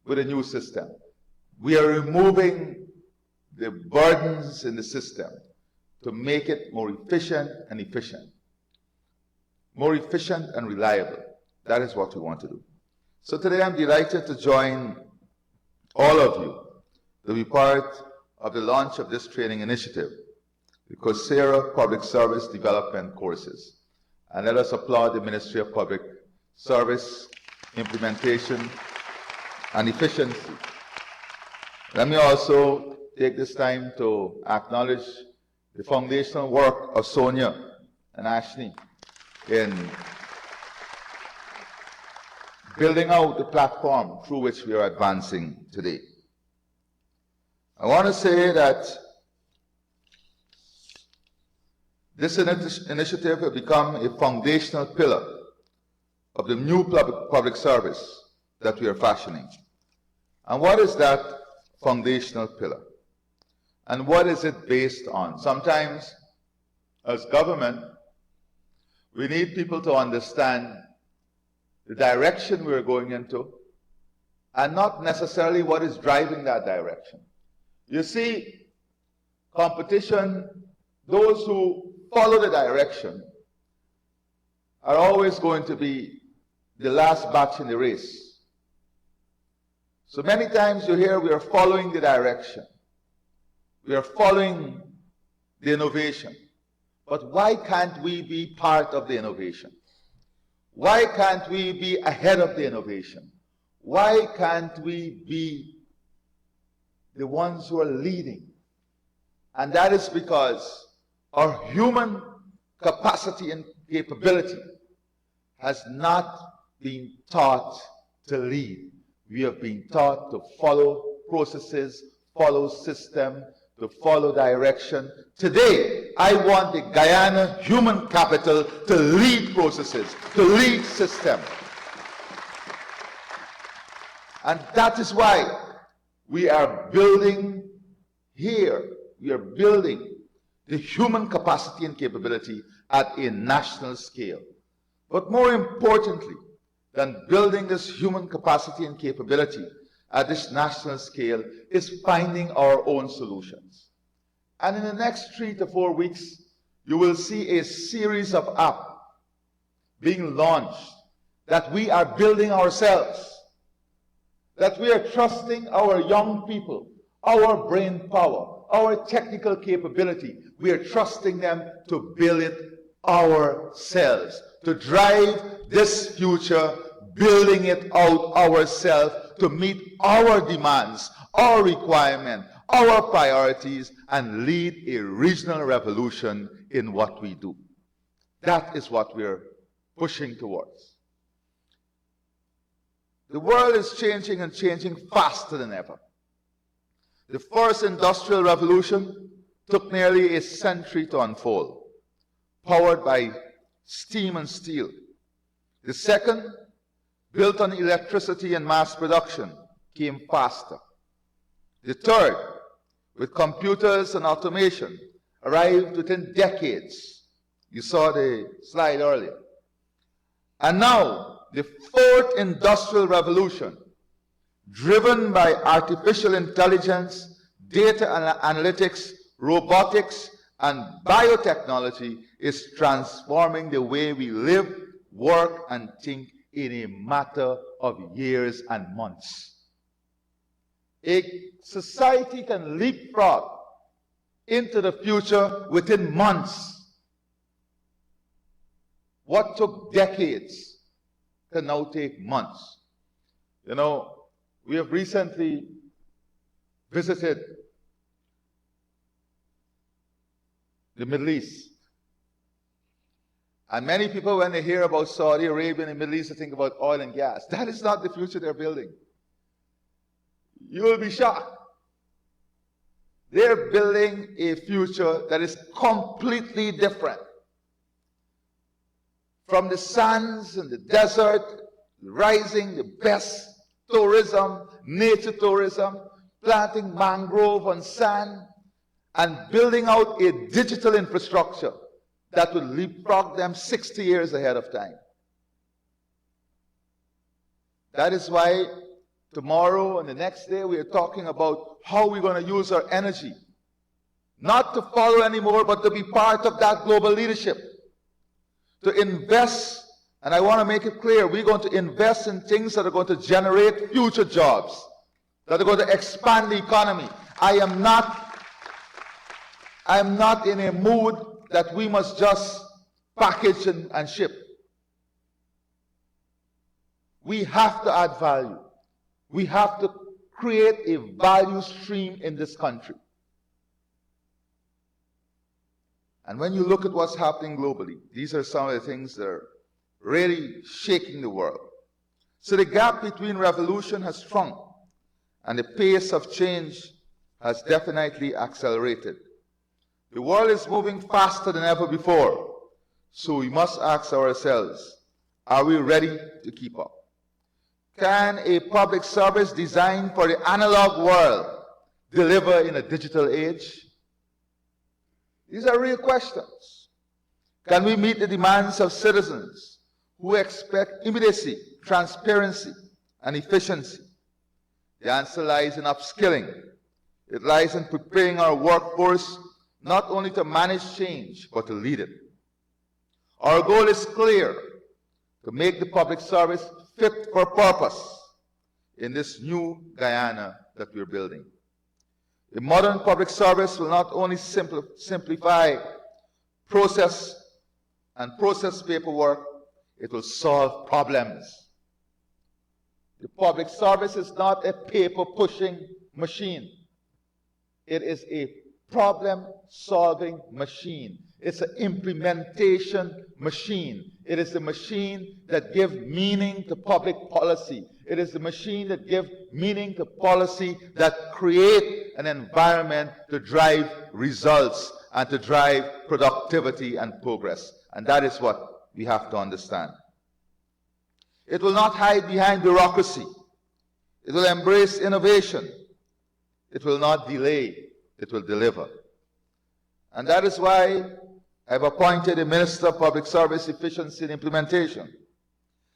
with a new system. We are removing the burdens in the system to make it more efficient and efficient. More efficient and reliable. That is what we want to do. So today I'm delighted to join all of you to be part of the launch of this training initiative. the Coursera Public Service Development courses. And let us applaud the Ministry of Public Service, Implementation, and Efficiency. Let me also take this time to acknowledge the foundational work of Sonia and Ashley in building out the platform through which we are advancing today. I want to say that this initiative will become a foundational pillar of the new public service that we are fashioning. And what is that foundational pillar? And what is it based on? Sometimes, as government, we need people to understand the direction we're going into, and not necessarily what is driving that direction. You see, competition, those who follow the direction are always going to be the last batch in the race. So many times you hear we are following the direction. We are following the innovation. But why can't we be part of the innovation? Why can't we be ahead of the innovation? Why can't we be the ones who are leading? And that is because our human capacity and capability has not been taught to lead. We have been taught to follow processes, follow system, to follow direction. Today, I want the Guyana human capital to lead processes, to lead system. And that is why we are building here, we are building the human capacity and capability at a national scale. But more importantly than building this human capacity and capability at this national scale is finding our own solutions. And in the next 3 to 4 weeks, you will see a series of apps being launched that we are building ourselves, that we are trusting our young people, our brain power, our technical capability. We are trusting them to build it ourselves, to drive this future, building it out ourselves to meet our demands, our requirements, our priorities, and lead a regional revolution in what we do. That is what we're pushing towards. The world is changing and changing faster than ever. The first industrial revolution took nearly a century to unfold, powered by steam and steel. The second, built on electricity and mass production, came faster. The third, with computers and automation, arrived within decades. You saw the slide earlier. And now, the fourth industrial revolution, driven by artificial intelligence, data analytics, robotics, and biotechnology, is transforming the way we live, work, and think in a matter of years and months. A society can leapfrog into the future within months. What took decades can now take months. You know, we have recently visited the Middle East. And many people, when they hear about Saudi Arabia and the Middle East, they think about oil and gas. That is not the future they're building. You will be shocked. They're building a future that is completely different. From the sands and the desert, rising the best tourism, nature tourism, planting mangrove on sand, and building out a digital infrastructure that will leapfrog them 60 years ahead of time. That is why tomorrow and the next day we are talking about how we're going to use our energy. Not to follow anymore, but to be part of that global leadership. To invest, and I want to make it clear, we're going to invest in things that are going to generate future jobs, that are going to expand the economy. I I'm not in a mood that we must just package and ship. We have to add value. We have to create a value stream in this country. And when you look at what's happening globally, these are some of the things that are really shaking the world. So the gap between revolution has shrunk, and the pace of change has definitely accelerated. The world is moving faster than ever before, so we must ask ourselves, are we ready to keep up? Can a public service designed for the analog world deliver in a digital age? These are real questions. Can we meet the demands of citizens who expect immediacy, transparency, and efficiency? The answer lies in upskilling. It lies in preparing our workforce not only to manage change, but to lead it. Our goal is clear: to make the public service fit for purpose in this new Guyana that we're building. A modern public service will not only simplify process paperwork, it will solve problems. The public service is not a paper-pushing machine. It is a problem-solving machine. It's an implementation machine. It is the machine that gives meaning to public policy. It is the machine that gives meaning to policy that create an environment to drive results and to drive productivity and progress. And that is what we have to understand. It will not hide behind bureaucracy. It will embrace innovation. It will not delay. It will deliver. And that is why I've appointed a Minister of Public Service Efficiency and Implementation.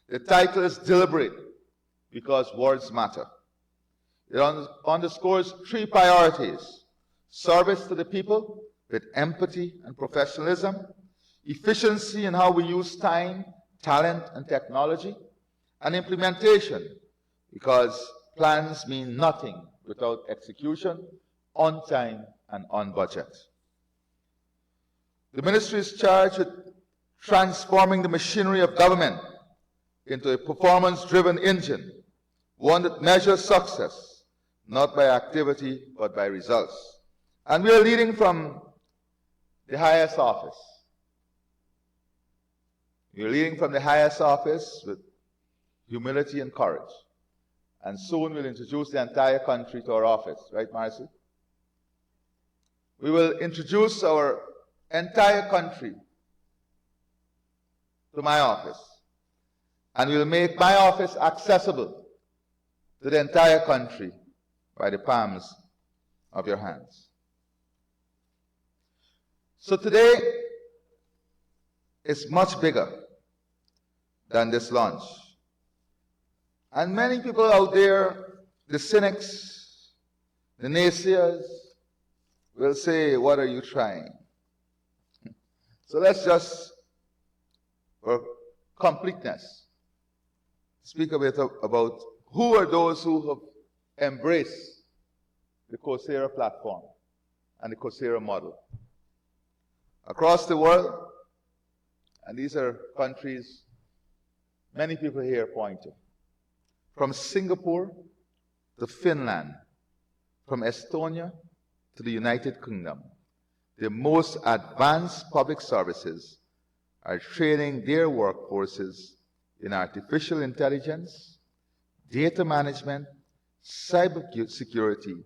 The title is deliberate because words matter. It underscores three priorities: service to the people with empathy and professionalism, efficiency in how we use time, talent, and technology, and implementation, because plans mean nothing without execution, on time and on budget. The ministry is charged with transforming the machinery of government into a performance-driven engine, one that measures success, not by activity, but by results. And we are leading from the highest office. We are leading from the highest office with humility and courage. And soon we'll introduce the entire country to our office. Right, Marcy? We will introduce our entire country to my office. And we will make my office accessible to the entire country by the palms of your hands. So today is much bigger than this launch. And many people out there, the cynics, the naysayers, will say, what are you trying? So let's just, for completeness, speak a bit about who are those who have embraced the Coursera platform and the Coursera model. Across the world, and these are countries many people here point to, from Singapore to Finland, from Estonia to the United Kingdom, the most advanced public services are training their workforces in artificial intelligence, data management, cyber security,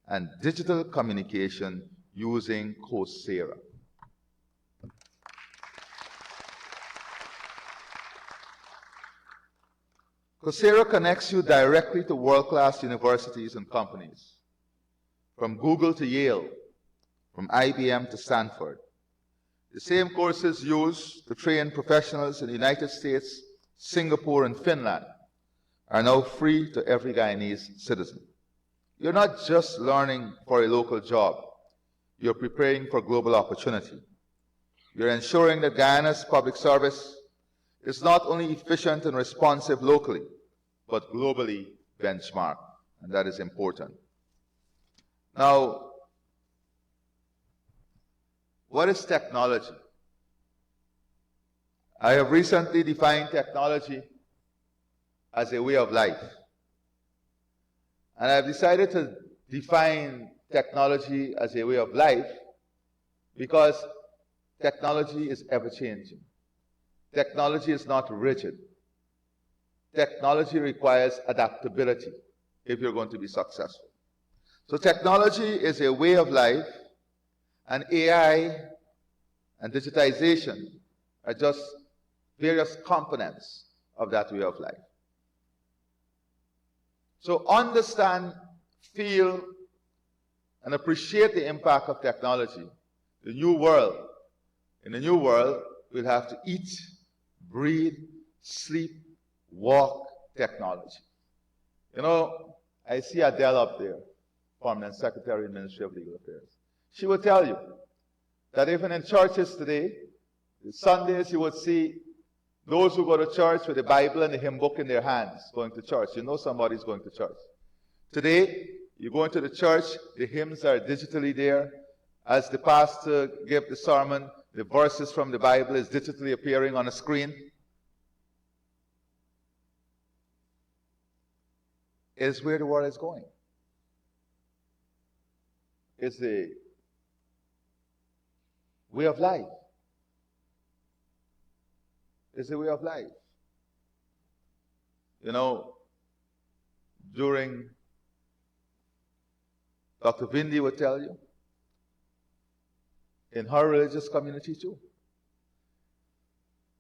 and digital communication using Coursera. Coursera connects you directly to world-class universities and companies, from Google to Yale, from IBM to Stanford. The same courses used to train professionals in the United States, Singapore, and Finland are now free to every Guyanese citizen. You're not just learning for a local job. You're preparing for global opportunity. You're ensuring that Guyana's public service is not only efficient and responsive locally, but globally benchmarked, and that is important. Now, What is technology? I have recently defined technology as a way of life. And I've decided to define technology as a way of life because technology is ever-changing. Technology is not rigid. Technology requires adaptability if you're going to be successful. So technology is a way of life, and AI and digitization are just various components of that way of life. So understand, feel, and appreciate the impact of technology. The new world. In the new world, we'll have to eat, breathe, sleep, walk technology. You know, I see Adele up there, Permanent Secretary in the Ministry of Legal Affairs. She will tell you that even in churches today, Sundays you would see those who go to church with the Bible and the hymn book in their hands going to church. You know somebody's going to church. Today, you go into the church, the hymns are digitally there. As the pastor gives the sermon, the verses from the Bible is digitally appearing on a screen. Is where the world is going. It's the way of life. It's the way of life. You know, during Dr. Vindi would tell you, in her religious community too.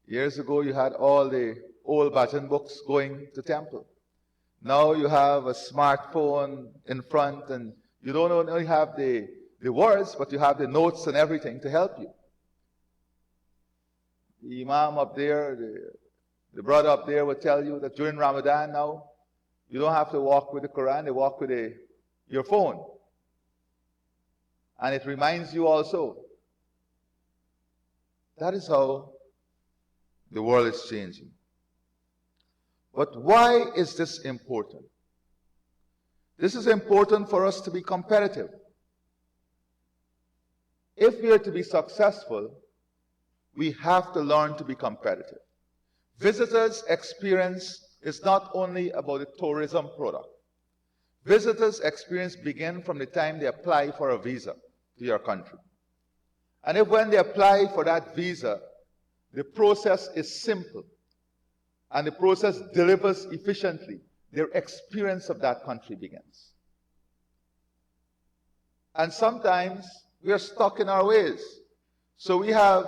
Years ago, you had all the old bhajan books going to temple. Now you have a smartphone in front, and you don't only have the words, but you have the notes and everything to help you. The imam up there, the brother up there will tell you that during Ramadan now, you don't have to walk with the Quran, they walk with your phone. And it reminds you also. That is how the world is changing. But why is this important? This is important for us to be competitive. If we are to be successful, we have to learn to be competitive. Visitors' experience is not only about the tourism product. Visitors' experience begins from the time they apply for a visa to your country. And if when they apply for that visa, the process is simple, and the process delivers efficiently, their experience of that country begins. And sometimes we are stuck in our ways. So we had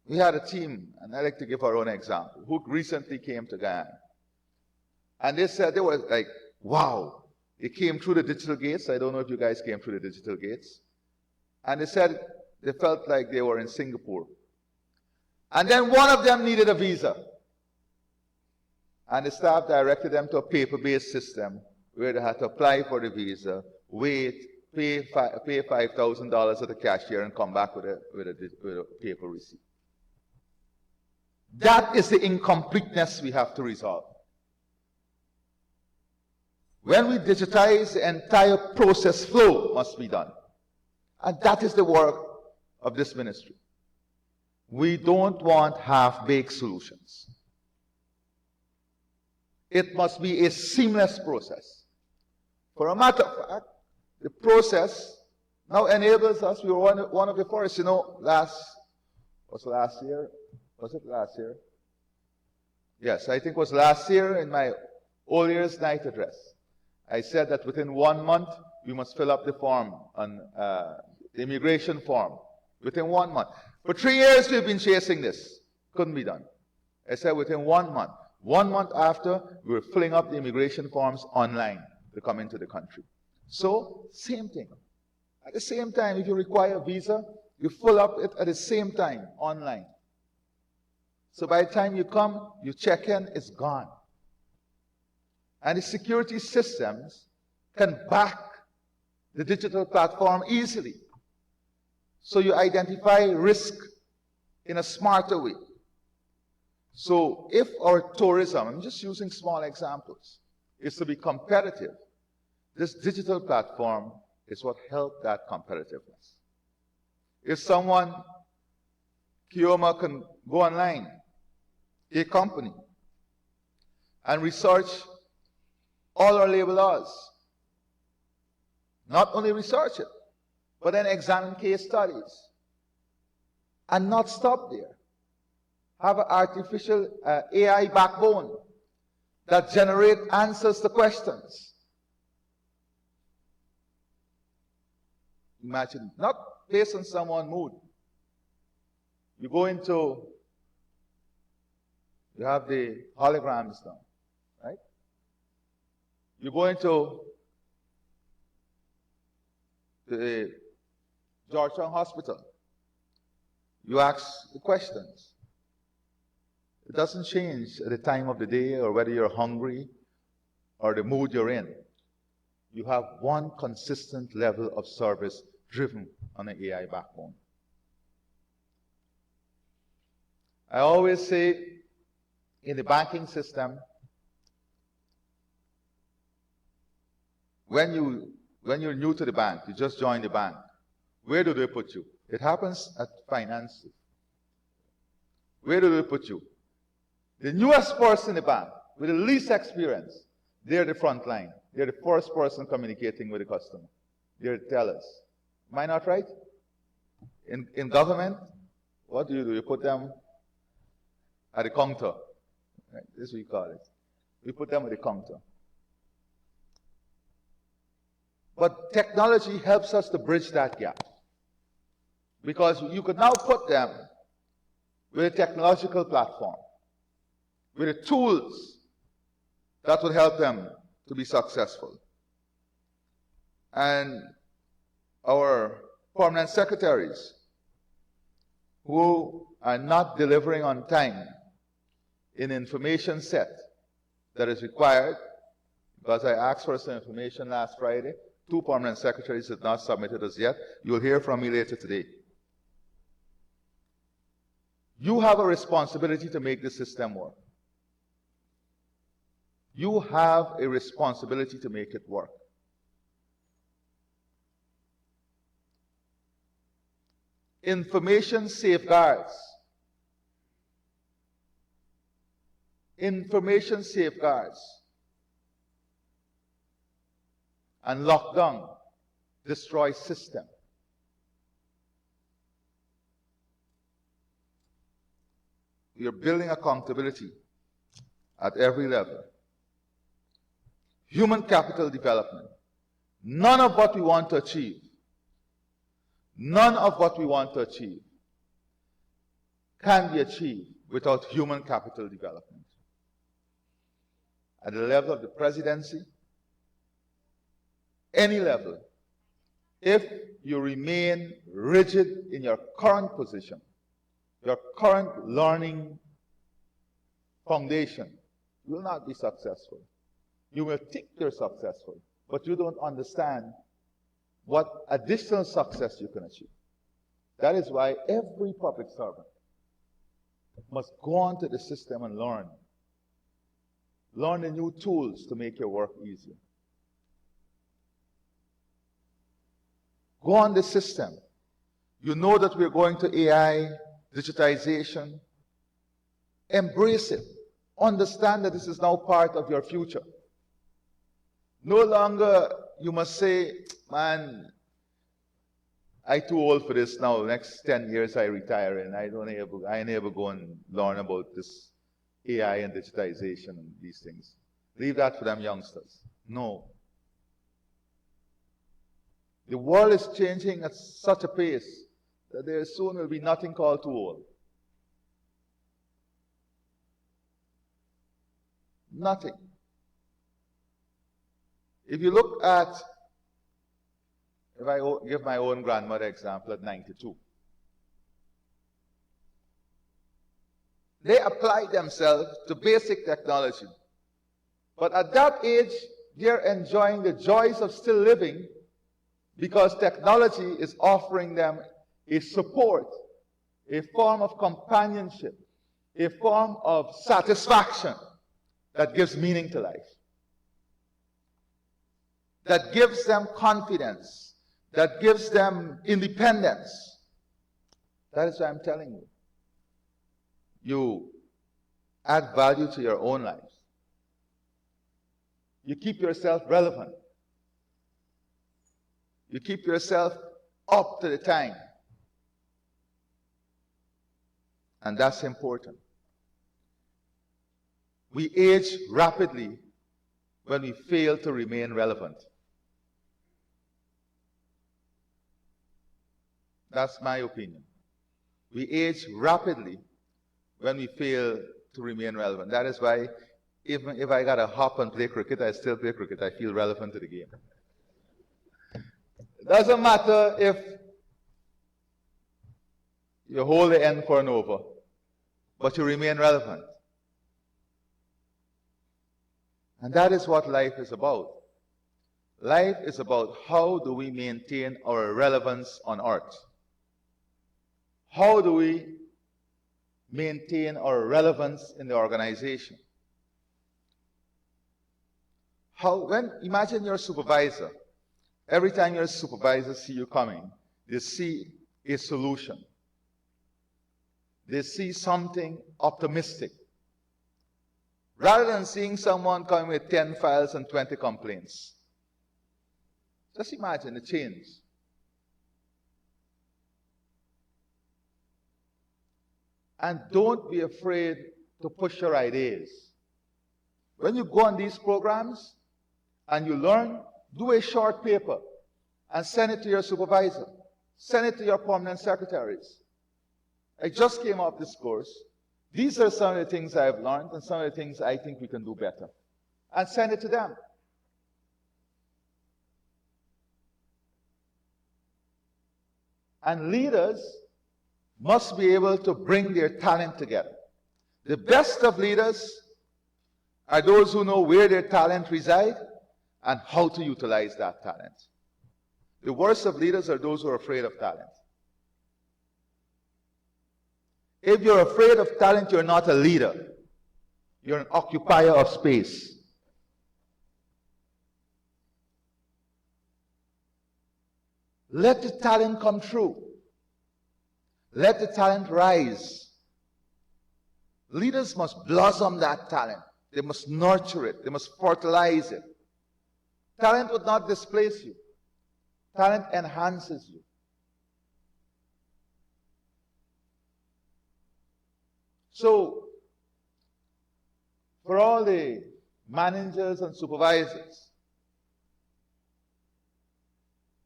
a team, and I like to give our own example, who recently came to Guyana. And they said, they were like, wow, they came through the digital gates. I don't know if you guys came through the digital gates. And they said they felt like they were in Singapore. And then one of them needed a visa. And the staff directed them to a paper-based system where they had to apply for the visa, wait, pay $5,000 at the cashier, and come back with a paper receipt. That is the incompleteness we have to resolve. When we digitize, the entire process flow must be done. And that is the work of this ministry. We don't want half-baked solutions. It must be a seamless process. For a matter of fact, the process now enables us. We were one of the first, you know, last year? Was it last year? Yes, I think it was last year in my All Year's Night address. I said that within 1 month, we must fill up the form, on the immigration form. Within 1 month. For 3 years, we've been chasing this. Couldn't be done. I said within 1 month. 1 month after, we were filling up the immigration forms online to come into the country. So, same thing. At the same time, if you require a visa, you fill up it at the same time, online. So by the time you come, you check in, it's gone. And the security systems can back the digital platform easily. So you identify risk in a smarter way. So if our tourism, I'm just using small examples, is to be competitive, this digital platform is what helps that competitiveness. If someone Kioma can go online, a company, and research all our labor laws. Not only research it, but then examine case studies. And not stop there. Have an artificial AI backbone that generate answers to questions. Imagine, not based on someone's mood. You go into, you have the holograms now, right? You go into the Georgetown Hospital. You ask the questions. It doesn't change at the time of the day or whether you're hungry or the mood you're in. You have one consistent level of service driven on an AI backbone. I always say in the banking system, when you're new to the bank, you just join the bank, where do they put you? It happens at finance. Where do they put you? The newest person in the bank, with the least experience, they're the front line. They're the first person communicating with the customer. They're the tellers. Am I not right? In government, what do? You put them at the counter. Right? This is what we call it. We put them at the counter. But technology helps us to bridge that gap. Because you could now put them with a technological platform, with the tools that would help them to be successful. And our permanent secretaries who are not delivering on time in information set that is required, because I asked for some information last Friday, 2 permanent secretaries have not submitted as yet. You'll hear from me later today. You have a responsibility to make the system work. You have a responsibility to make it work. Information safeguards. Information safeguards. And lockdown destroys system. You're building accountability at every level. Human capital development. None of what we want to achieve, can be achieved without human capital development. At the level of the presidency, any level, if you remain rigid in your current position, your current learning foundation, you will not be successful. You will think you're successful, but you don't understand what additional success you can achieve. That is why every public servant must go on to the system and learn. Learn the new tools to make your work easier. Go on the system. You know that we're going to AI, digitization. Embrace it. Understand that this is now part of your future. No longer you must say, man, I'm too old for this now. Next 10 years I retire and I never go and learn about this AI and digitization and these things. Leave that for them youngsters. No. The world is changing at such a pace that there soon will be nothing called too old. Nothing. If you look at, if I give my own grandmother example at 92, they applied themselves to basic technology. But at that age, they're enjoying the joys of still living because technology is offering them a support, a form of companionship, a form of satisfaction that gives meaning to life, that gives them confidence, that gives them independence. That is why I'm telling you. You add value to your own lives. You keep yourself relevant. You keep yourself up to the time. And that's important. We age rapidly when we fail to remain relevant. That's my opinion. We age rapidly when we fail to remain relevant. That is why even if I got to hop and play cricket, I still play cricket. I feel relevant to the game. It doesn't matter if you hold the end for an over, but you remain relevant. And that is what life is about. Life is about how do we maintain our relevance on earth. How do we maintain our relevance in the organization? Imagine your supervisor. Every time your supervisor see you coming, they see a solution. They see something optimistic. Rather than seeing someone coming with 10 files and 20 complaints. Just imagine the change. And don't be afraid to push your ideas. When you go on these programs and you learn, do a short paper and send it to your supervisor. Send it to your permanent secretaries. I just came off this course. These are some of the things I've learned and some of the things I think we can do better. And send it to them. And leaders must be able to bring their talent together. The best of leaders are those who know where their talent resides and how to utilize that talent. The worst of leaders are those who are afraid of talent. If you're afraid of talent, you're not a leader. You're an occupier of space. Let the talent come through. Let the talent rise. Leaders must blossom that talent. They must nurture it. They must fertilize it. Talent would not displace you. Talent enhances you. So, for all the managers and supervisors,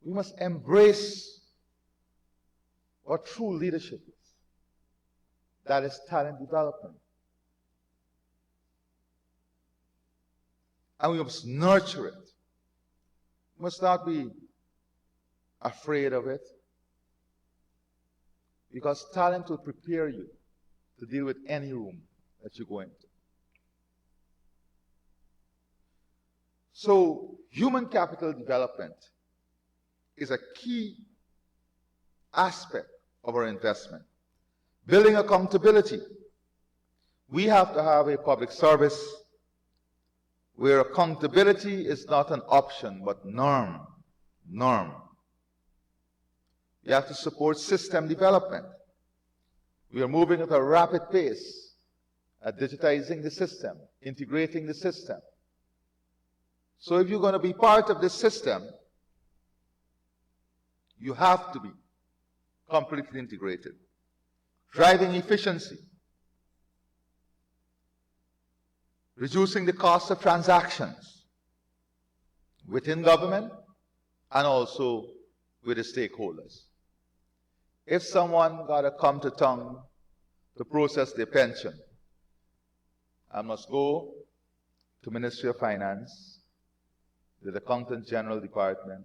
we must embrace what true leadership is. That is talent development. And we must nurture it. We must not be afraid of it, because talent will prepare you to deal with any room that you go into. So, human capital development is a key aspect of our investment. Building accountability. We have to have a public service where accountability is not an option, but norm. You have to support system development. We are moving at a rapid pace at digitizing the system, integrating the system. So if you're going to be part of this system, you have to be completely integrated. Driving efficiency. Reducing the cost of transactions within government and also with the stakeholders. If someone got to come to town to process their pension, I must go to Ministry of Finance, to the Accountant General Department,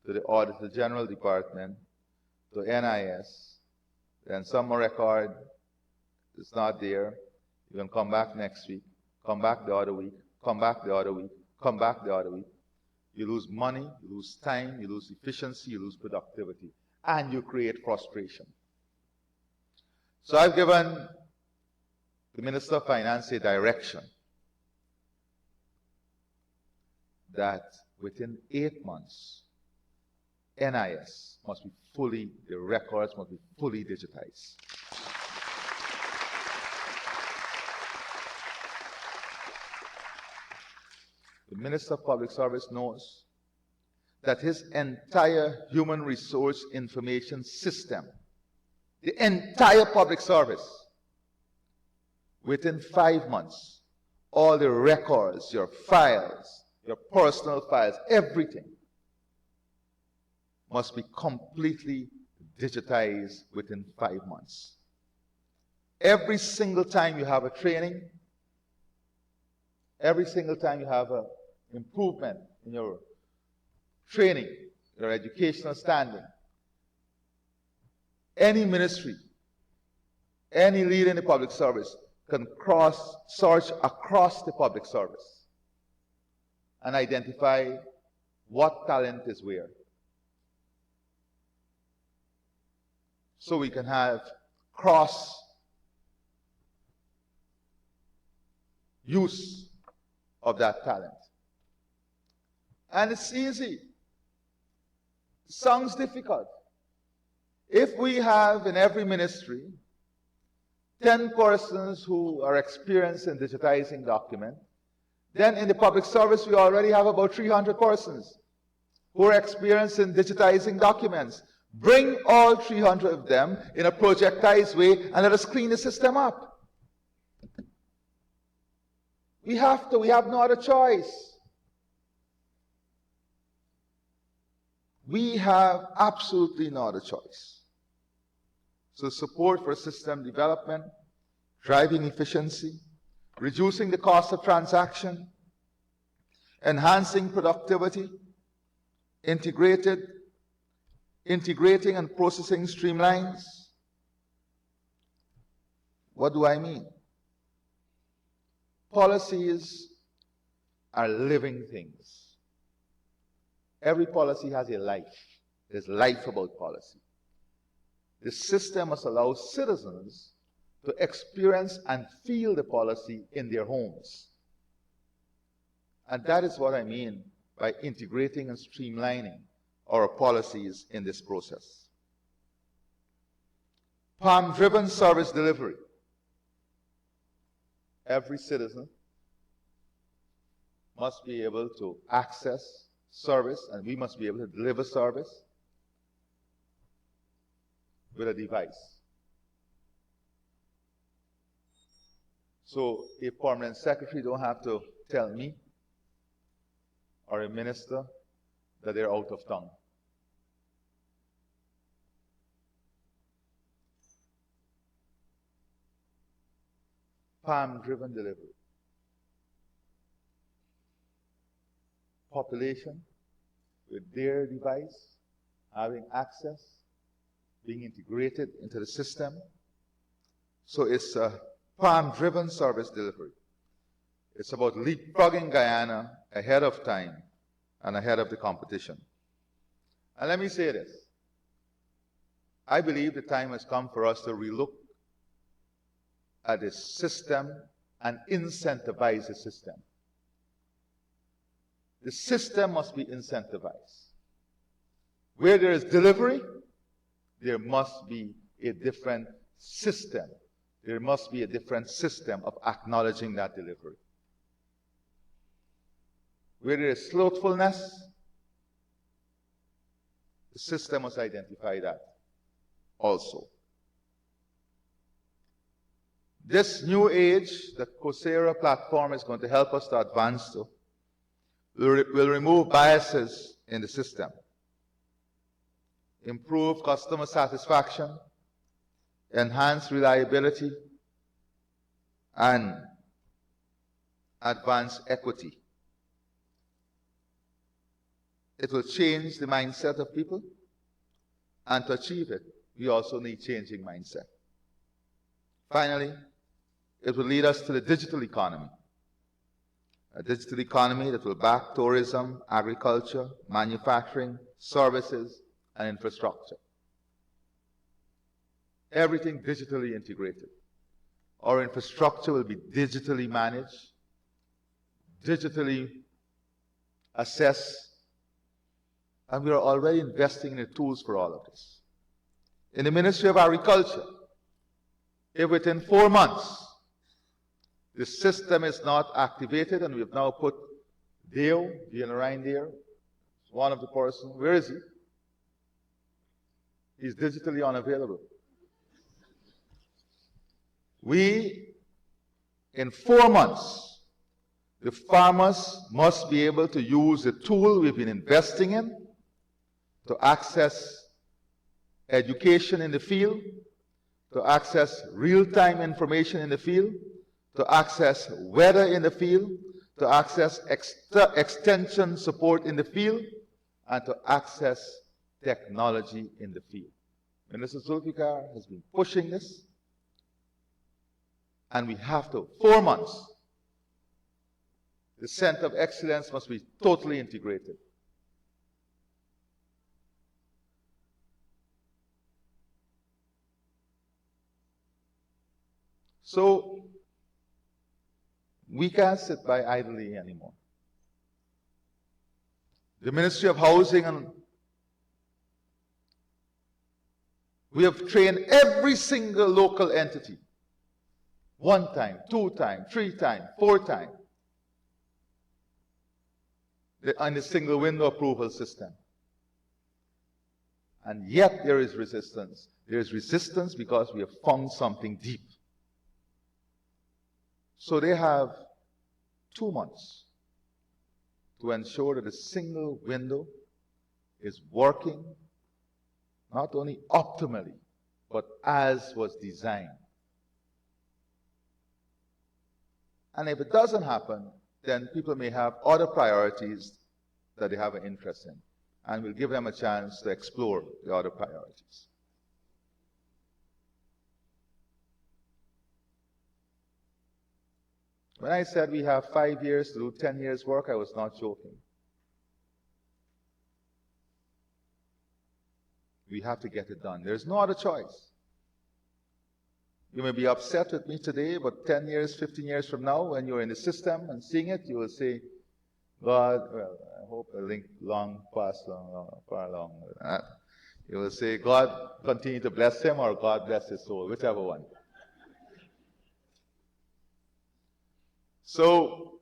to the Auditor General Department, to NIS, then some record is not there. You can come back next week, come back the other week, come back the other week, come back the other week. You lose money, you lose time, you lose efficiency, you lose productivity, and you create frustration. So I've given the Minister of Finance a direction that within 8 months, NIS must be fully, the records must be fully digitized. the Minister of Public Service knows that his entire human resource information system, the entire public service, within 5 months, all the records, your files, your personal files, everything must be completely digitized within 5 months. Every single time you have a training, every single time you have an improvement in your training, your educational standing, any ministry, any leader in the public service can search across the public service and identify what talent is where. So we can have cross use of that talent. And it's easy. It sounds difficult. If we have in every ministry 10 persons who are experienced in digitizing documents, then in the public service we already have about 300 persons who are experienced in digitizing documents. Bring all 300 of them in a projectized way and let us clean the system up. We have to. We have no other choice. We have absolutely no other choice. So support for system development, driving efficiency, reducing the cost of transaction, enhancing productivity, integrating and processing streamlines. What do I mean? Policies are living things. Every policy has a life. There's life about policy. The system must allow citizens to experience and feel the policy in their homes. And that is what I mean by integrating and streamlining our policies in this process. PALM-driven service delivery. Every citizen must be able to access service, and we must be able to deliver service with a device. So a permanent secretary don't have to tell me or a minister that they're out of town. PALM-driven delivery. Population with their device having access, being integrated into the system. So it's a PALM-driven service delivery. It's about leapfrogging Guyana ahead of time and ahead of the competition. And let me say this. I believe the time has come for us to relook at the system and incentivize the system. The system must be incentivized. Where there is delivery, there must be a different system. There must be a different system of acknowledging that delivery. Where there is slothfulness, the system must identify that also. This new age that Coursera platform is going to help us to advance to will remove biases in the system, improve customer satisfaction, enhance reliability, and advance equity. It will change the mindset of people, and to achieve it, we also need changing mindset. Finally, it will lead us to the digital economy. A digital economy that will back tourism, agriculture, manufacturing, services, and infrastructure. Everything digitally integrated. Our infrastructure will be digitally managed, digitally assessed, and we are already investing in the tools for all of this. In the Ministry of Agriculture, if within 4 months the system is not activated, and we have now put Dale, the Ryan there, one of the person. Where is he? He's digitally unavailable. In 4 months, the farmers must be able to use the tool we've been investing in to access education in the field, to access real-time information in the field, to access weather in the field, to access extension support in the field, and to access technology in the field. Minister Zulfikar has been pushing this, and we have to, 4 months, the Center of Excellence must be totally integrated. So, we can't sit by idly anymore. The Ministry of Housing, and we have trained every single local entity, 1 time, 2 times, 3 times, 4 times, on the single window approval system. And yet there is resistance. There is resistance because we have found something deep. So they have 2 months to ensure that the single window is working not only optimally, but as was designed. And if it doesn't happen, then people may have other priorities that they have an interest in. And we'll give them a chance to explore the other priorities. When I said we have 5 years to do 10 years' work, I was not joking. We have to get it done. There's no other choice. You may be upset with me today, but 10 years, 15 years from now, when you're in the system and seeing it, you will say, God, well, I hope a link long, past long, far long. You will say, God continue to bless him, or God bless his soul, whichever one. So,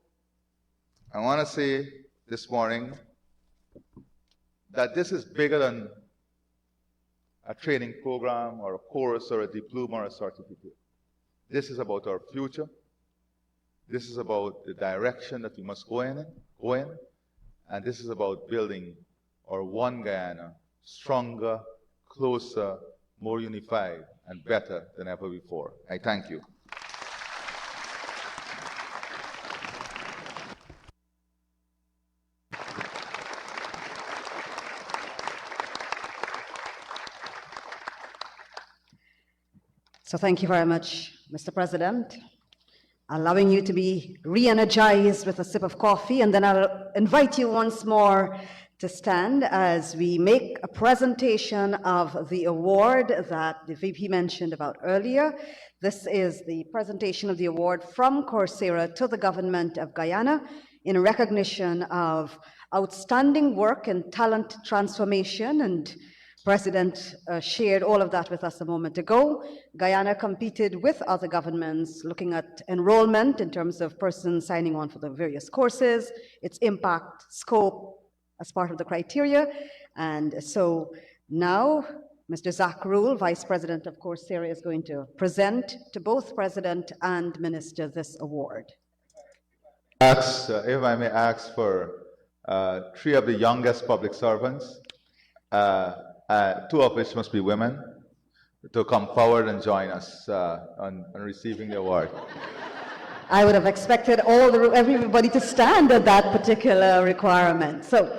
I want to say this morning that this is bigger than a training program or a course or a diploma or a certificate. This is about our future. This is about the direction that we must go in. And this is about building our one Guyana stronger, closer, more unified, and better than ever before. I thank you. So thank you very much, Mr. President, allowing you to be re-energized with a sip of coffee, and then I'll invite you once more to stand as we make a presentation of the award that the VP mentioned about earlier. This is the presentation of the award from Coursera to the government of Guyana in recognition of outstanding work in talent transformation, and President shared all of that with us a moment ago. Guyana competed with other governments looking at enrollment in terms of persons signing on for the various courses, its impact, scope as part of the criteria. And so now Mr. Zach Rule, Vice President of Coursera, is going to present to both President and Minister this award. If I may ask for 3 of the youngest public servants, 2 of which must be women, to come forward and join us on receiving the award. I would have expected everybody to stand at that particular requirement. So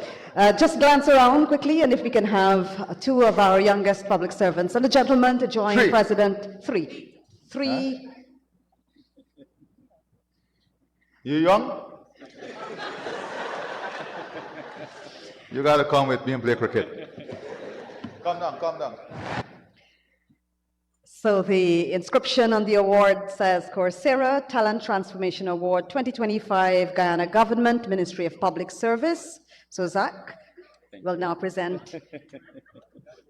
just glance around quickly, and if we can have 2 of our youngest public servants and a gentleman to join 3. President. 3. You young? You gotta come with me and play cricket. Come down. So the inscription on the award says Coursera Talent Transformation Award 2025, Guyana Government, Ministry of Public Service. So Zach will now present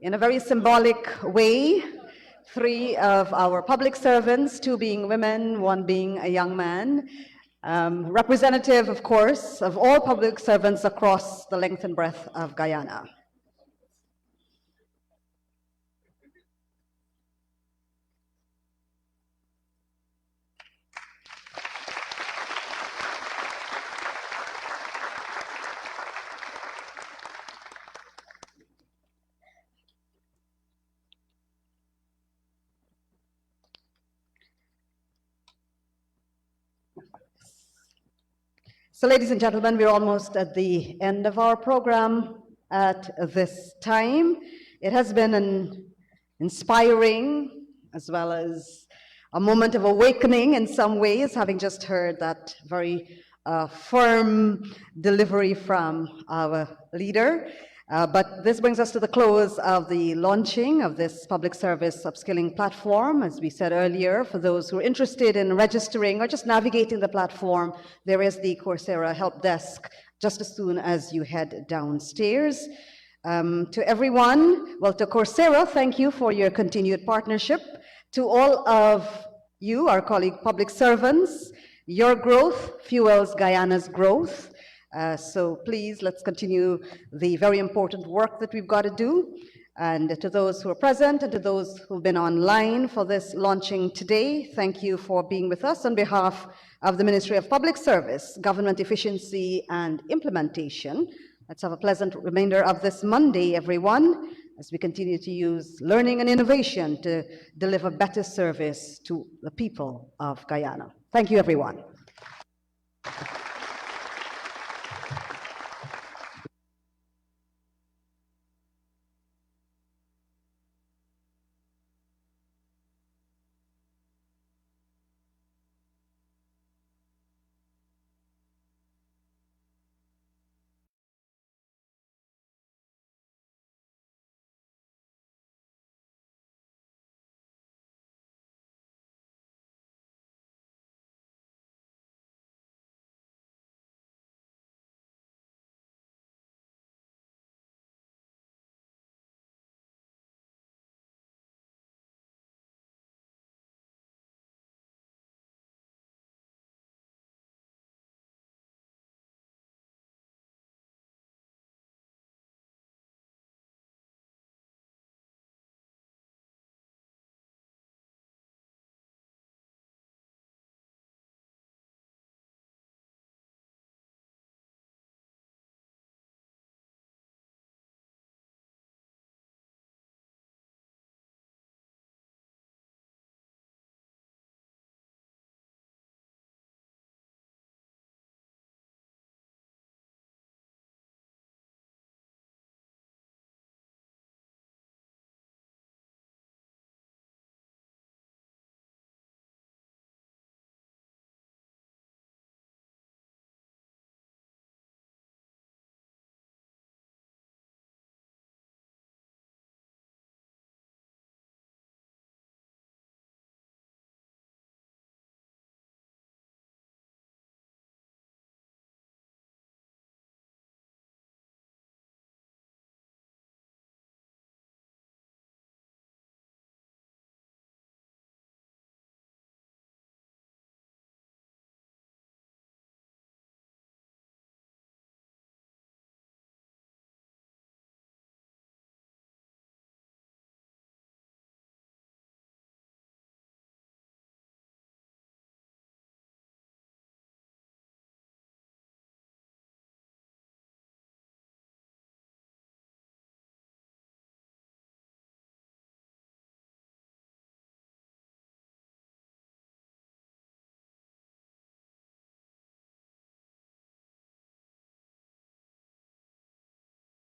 in a very symbolic way 3 of our public servants, 2 being women, 1 being a young man. representative, of course, of all public servants across the length and breadth of Guyana. So, ladies and gentlemen, we're almost at the end of our program at this time. It has been an inspiring as well as a moment of awakening in some ways, having just heard that very firm delivery from our leader. But this brings us to the close of the launching of this public service upskilling platform. As we said earlier, for those who are interested in registering or just navigating the platform, there is the Coursera help desk just as soon as you head downstairs. To everyone, well, to Coursera, thank you for your continued partnership. To all of you, our colleague public servants, your growth fuels Guyana's growth. So please, let's continue the very important work that we've got to do. And to those who are present and to those who've been online for this launching today, thank you for being with us on behalf of the Ministry of Public Service, Government Efficiency and Implementation. Let's have a pleasant remainder of this Monday, everyone, as we continue to use learning and innovation to deliver better service to the people of Guyana. Thank you, everyone.